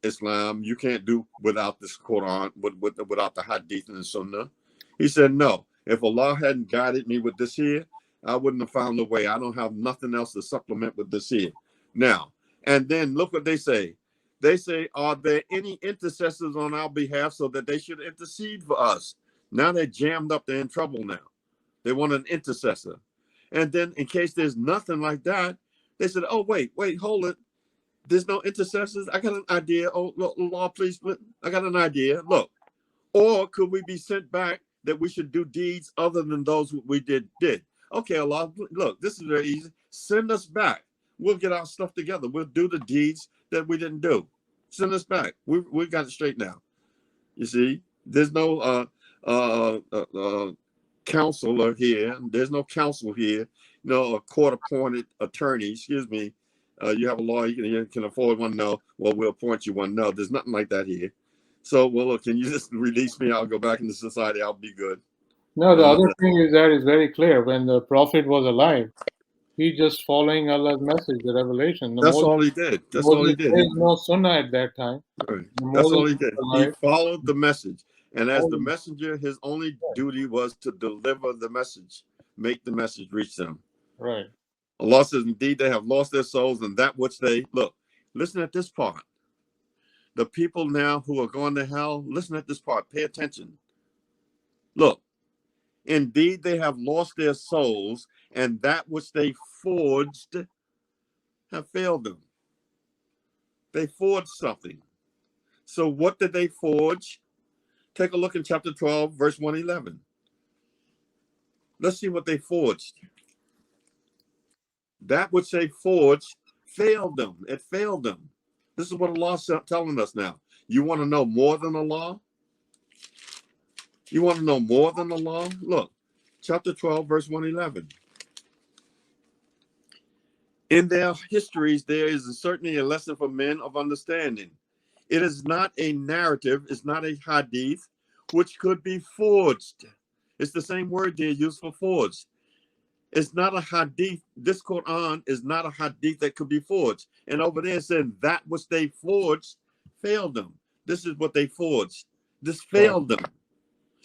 Islam. You can't do without this Quran, without the Hadith and the Sunnah. He said, no, if Allah hadn't guided me with this here, I wouldn't have found a way. I don't have nothing else to supplement with this here. Now, and then look what they say. They say, are there any intercessors on our behalf so that they should intercede for us? Now they're jammed up. They're in trouble now. They want an intercessor. And then in case there's nothing like that, they said, oh, wait, hold it. There's no intercessors. I got an idea. Oh, Lord, please, I got an idea. Look, or could we be sent back that we should do deeds other than those we did? Okay, Allah, look, this is very easy. Send us back. We'll get our stuff together. We'll do the deeds that we didn't do. Send us back. We got it straight now. You see, there's no counselor here. There's no counsel here. No, a court-appointed attorney. Excuse me. You have a lawyer. You can afford one. No. Well, we'll appoint you one. No, there's nothing like that here. So, well, look, can you just release me? I'll go back into society. I'll be good. No, the other thing is that it's very clear. When the Prophet was alive, he just following Allah's message, the revelation. That's all he did. That's all he did. There is no sunnah at that time. Right. That's all he did. He followed the message. And as the messenger, his only duty was to deliver the message, make the message reach them. Right. Allah says, indeed, they have lost their souls, and that which they, look, listen at this part. The people now who are going to hell, listen at this part. Pay attention. Look, indeed, they have lost their souls, and that which they forged have failed them. They forged something. So what did they forge? Take a look in chapter 12, verse 111. Let's see what they forged. That which they forged failed them. It failed them. This is what Allah is telling us now. You want to know more than Allah? You want to know more than Allah? Look, chapter 12, verse 111. In their histories, there is certainly a lesson for men of understanding. It is not a narrative, it's not a hadith, which could be forged. It's the same word there used for forged. It's not a hadith. This Quran is not a hadith that could be forged. And over there it said that which they forged failed them. This is what they forged. This failed them.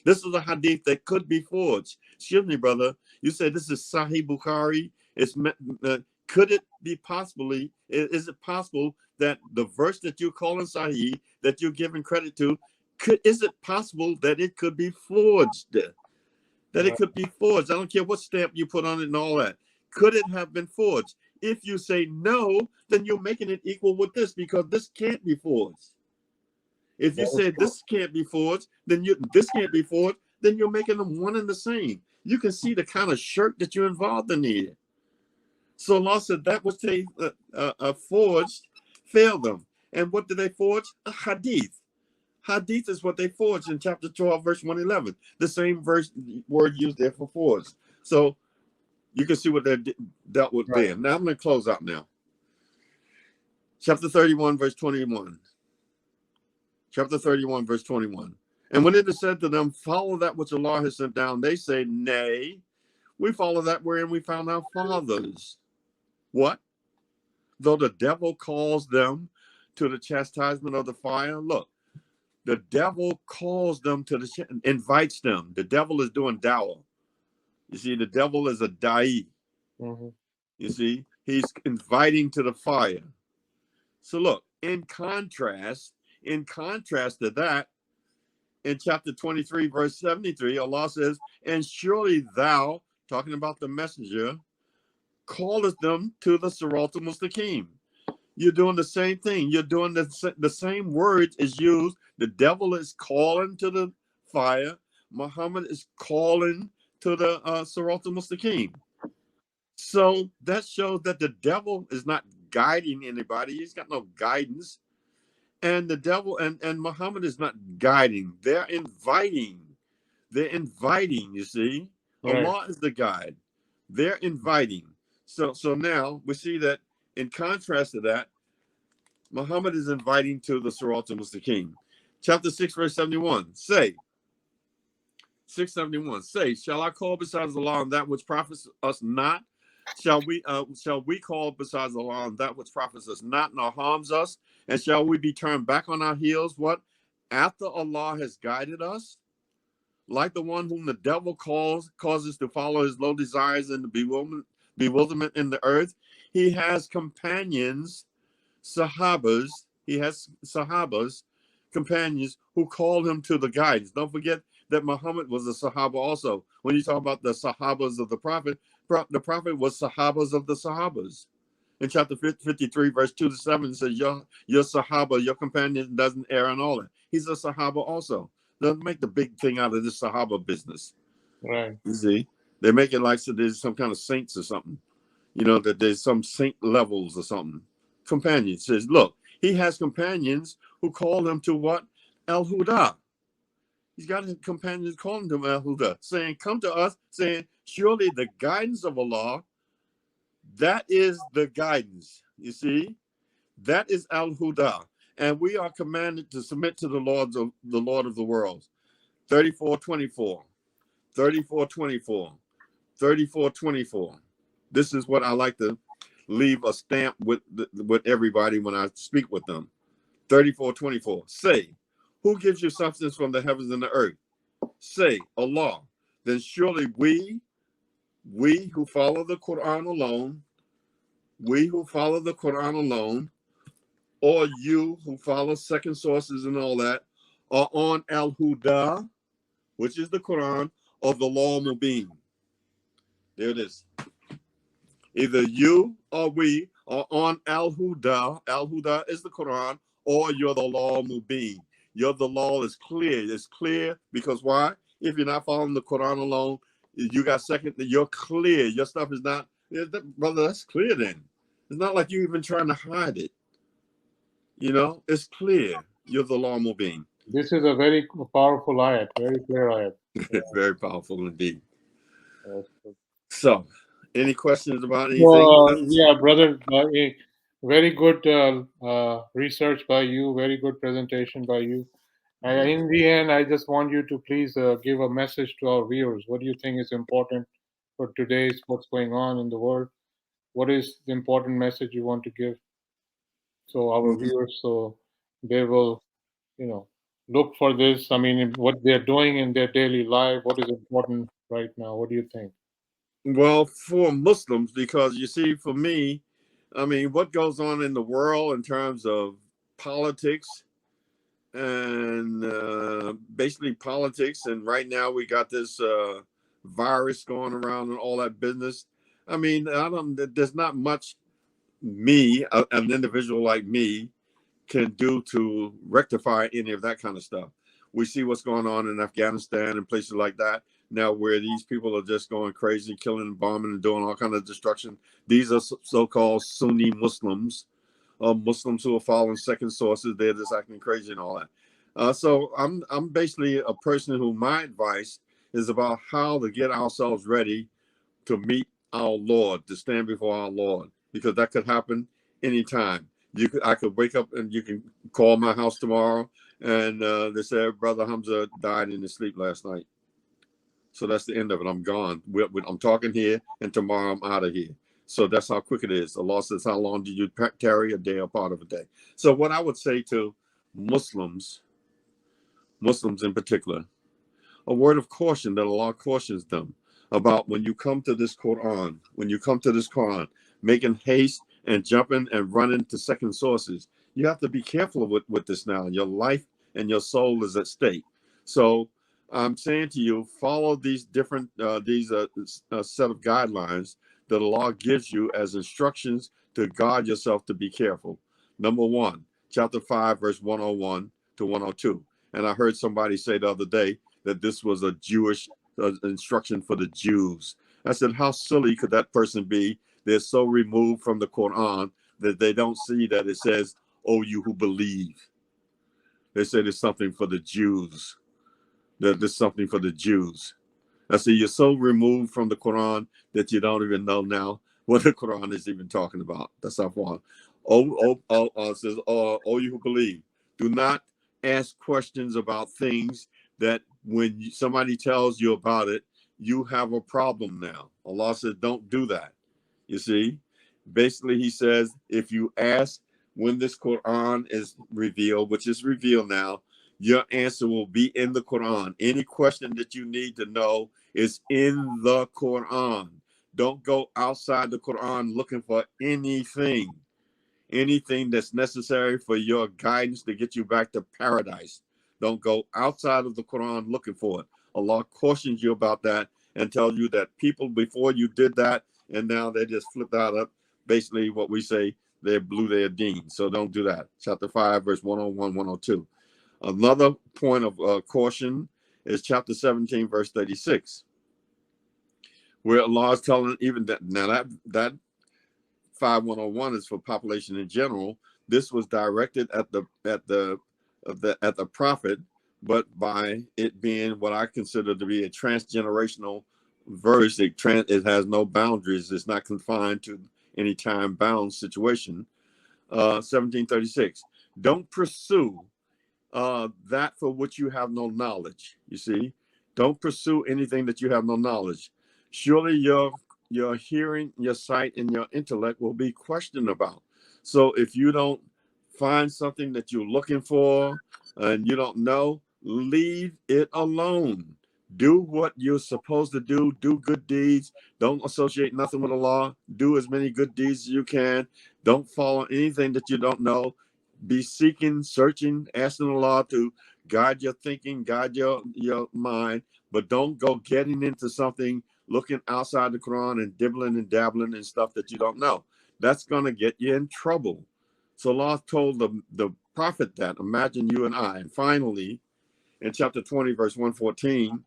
This is a hadith that could be forged. Excuse me, brother. You said this is Sahih Bukhari. Could it be possibly, is it possible that the verse that you're calling Sahih, that you're giving credit to, is it possible that it could be forged? That it could be forged? I don't care what stamp you put on it and all that. Could it have been forged? If you say no, then you're making it equal with this, because this can't be forged. If you say this can't be forged, then this can't be forged, then you're making them one and the same. You can see the kind of shirk that you're involved in here. So Allah said that which they forged failed them. And what did they forge? A hadith. Hadith is what they forged in chapter 12, verse 111. The same word used there for forged. So you can see what they dealt with there. Now I'm going to close out now. Chapter 31, verse 21. Chapter 31, verse 21. And when it is said to them, follow that which Allah has sent down, they say, nay, we follow that wherein we found our fathers. What? Though the devil calls them to the chastisement of the fire. Look, the devil calls them to invites them. The devil is doing dawah. You see, the devil is a da'i. Mm-hmm. You see, he's inviting to the fire. So look, in contrast to that, in chapter 23, verse 73, Allah says, and surely thou, talking about the messenger, calleth them to the Sirat al-Mustaqim. You're doing the same thing. You're doing the same words is used. The devil is calling to the fire. Muhammad is calling to the Sirat al-Mustaqim. So that shows that the devil is not guiding anybody. He's got no guidance. And the devil and Muhammad is not guiding. They're inviting. They're inviting, you see. Right. Allah is the guide. They're inviting. So now we see that in contrast to that, Muhammad is inviting to the Sirat al-Mustaqim. Chapter 6, verse 71. Say, 671. Say, shall I call besides Allah on that which profits us not? Shall we call besides Allah on that which profits us not nor harms us? And shall we be turned back on our heels? What? After Allah has guided us? Like the one whom the devil causes to follow his low desires and the bewilderment in the earth. He has companions, sahabas, He has Sahabas, companions, who called him to the guidance. Don't forget that Muhammad was a Sahaba also. When you talk about the Sahabas of the Prophet was Sahabas of the Sahabas. In chapter 53, verse 2 to 7, it says, your Sahaba, your companion doesn't err and all that. He's a Sahaba also. Doesn't make the big thing out of this Sahaba business. Right. You see? They make it like so there's some kind of saints or something. You know, that there's some saint levels or something. Companions. Says, look, he has companions who call him to what? AlHuda. He's got his companions calling him AlHuda, saying, come to us, saying, surely the guidance of Allah, that is the guidance. You see? That is AlHuda. And we are commanded to submit to the Lord of the worlds. 34:24. 34:24. 34:24. This is what I like to leave a stamp with everybody when I speak with them. 34:24. Say, who gives you substance from the heavens and the earth? Say, Allah. Then surely we who follow the Quran alone, or you who follow second sources and all that, are on AlHuda, which is the Quran, of the law Mubin. There it is. Either you or we are on AlHuda. AlHuda is the Quran, or you're the law Mubin. The law is clear. It's clear because why? If you're not following the Quran alone, you got you're clear. Your stuff is not, brother, that's clear then. It's not like you're even trying to hide it. You know, it's clear. You're the law Mubin. This is a very powerful ayat, very clear ayat. Very powerful indeed. Yes. So, any questions about anything? Yeah, brother, very good research by you, very good presentation by you. And in the end, I just want you to please give a message to our viewers. What do you think is important for today's what's going on in the world? What is the important message you want to give so our viewers, so they will, look for this? I mean, what they're doing in their daily life, what is important right now? What do you think? Well, for Muslims, because you see, for me, I mean, what goes on in the world in terms of politics and basically politics, and right now we got this virus going around and all that business. I mean, there's not much an individual like me, can do to rectify any of that kind of stuff. We see what's going on in Afghanistan and places like that now, where these people are just going crazy, killing and bombing and doing all kind of destruction. These are so-called Sunni Muslims, Muslims who are following second sources. They're just acting crazy and all that. So I'm basically a person who my advice is about how to get ourselves ready to meet our Lord, to stand before our Lord, because that could happen anytime. I could wake up and you can call my house tomorrow and they say, Brother Hamza died in his sleep last night. So that's the end of it. I'm gone. I'm talking here, and tomorrow I'm out of here. So that's how quick it is. Allah says, how long do you tarry? A day or part of a day? So what I would say to Muslims in particular, a word of caution that Allah cautions them about when you come to this Quran, making haste and jumping and running to second sources. You have to be careful with this now. Your life and your soul is at stake. So I'm saying to you, follow these different set of guidelines that Allah gives you as instructions to guard yourself to be careful. Number 1, chapter 5, verse 101 to 102. And I heard somebody say the other day that this was a Jewish instruction for the Jews. I said, how silly could that person be? They're so removed from the Quran that they don't see that it says, oh, you who believe. They said it's something for the Jews. That there's something for the Jews. I said, you're so removed from the Quran that you don't even know now what the Quran is even talking about. That's how far. It says, oh, you who believe. Do not ask questions about things that when somebody tells you about it, you have a problem now. Allah says, don't do that. You see, basically he says, if you ask when this Quran is revealed, which is revealed now, your answer will be in the Quran. Any question that you need to know is in the Quran. Don't go outside the Quran looking for anything. anything that's necessary for your guidance to get you back to paradise. Don't go outside of the Quran looking for it. Allah cautions you about that and tells you that people before you did that, and now they just flipped out of basically what we say, they blew their deen. So don't do that. Chapter 5, verse 101, 102. Another point of caution is chapter 17, verse 36, where Allah is telling even that now that 5101 is for population in general. This was directed at the prophet, but by it being what I consider to be a transgenerational verse, it has no boundaries. It's not confined to any time-bound situation. 1736. Don't pursue that for which you have no knowledge. You see, don't pursue anything that you have no knowledge. Surely your hearing, your sight, and your intellect will be questioned about. So if you don't find something that you're looking for and you don't know, leave it alone. Do what you're supposed to do. Do good deeds. Don't associate nothing with Allah. Do as many good deeds as you can. Don't follow anything that you don't know. Be seeking, searching, asking Allah to guide your thinking, guide your mind, but don't go getting into something, looking outside the Quran and dibbling and dabbling in stuff that you don't know. That's going to get you in trouble. So Allah told the prophet that. Imagine you and I. And finally, in chapter 20, verse 114,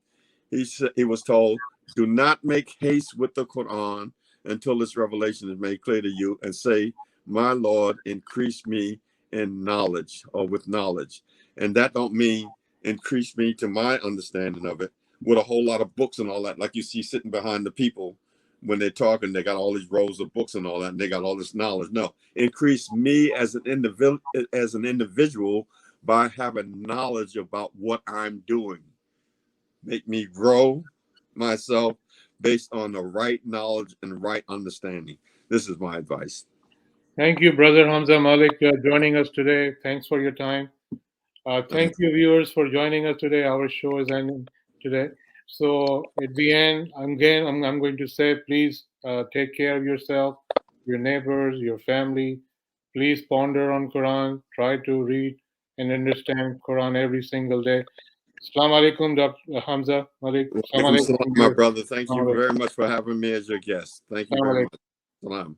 he was told, do not make haste with the Quran until this revelation is made clear to you, and say, my Lord, increase me in knowledge, or with knowledge. And that don't mean increase me to my understanding of it with a whole lot of books and all that, like you see sitting behind the people when they're talking. They got all these rows of books and all that, and they got all this knowledge. No, increase me as an individual by having knowledge about what I'm doing. Make me grow myself based on the right knowledge and right understanding. This is my advice. Thank you, Brother Hamza Malik, joining us today. Thanks for your time. Thank you, viewers, for joining us today. Our show is ending today. So at the end, I'm going to say, please take care of yourself, your neighbors, your family. Please ponder on Quran. Try to read and understand Quran every single day. Assalamu alaikum, Dr. Hamza Malik. My brother, thank you very much for having me as your guest. Thank you very much. Salam.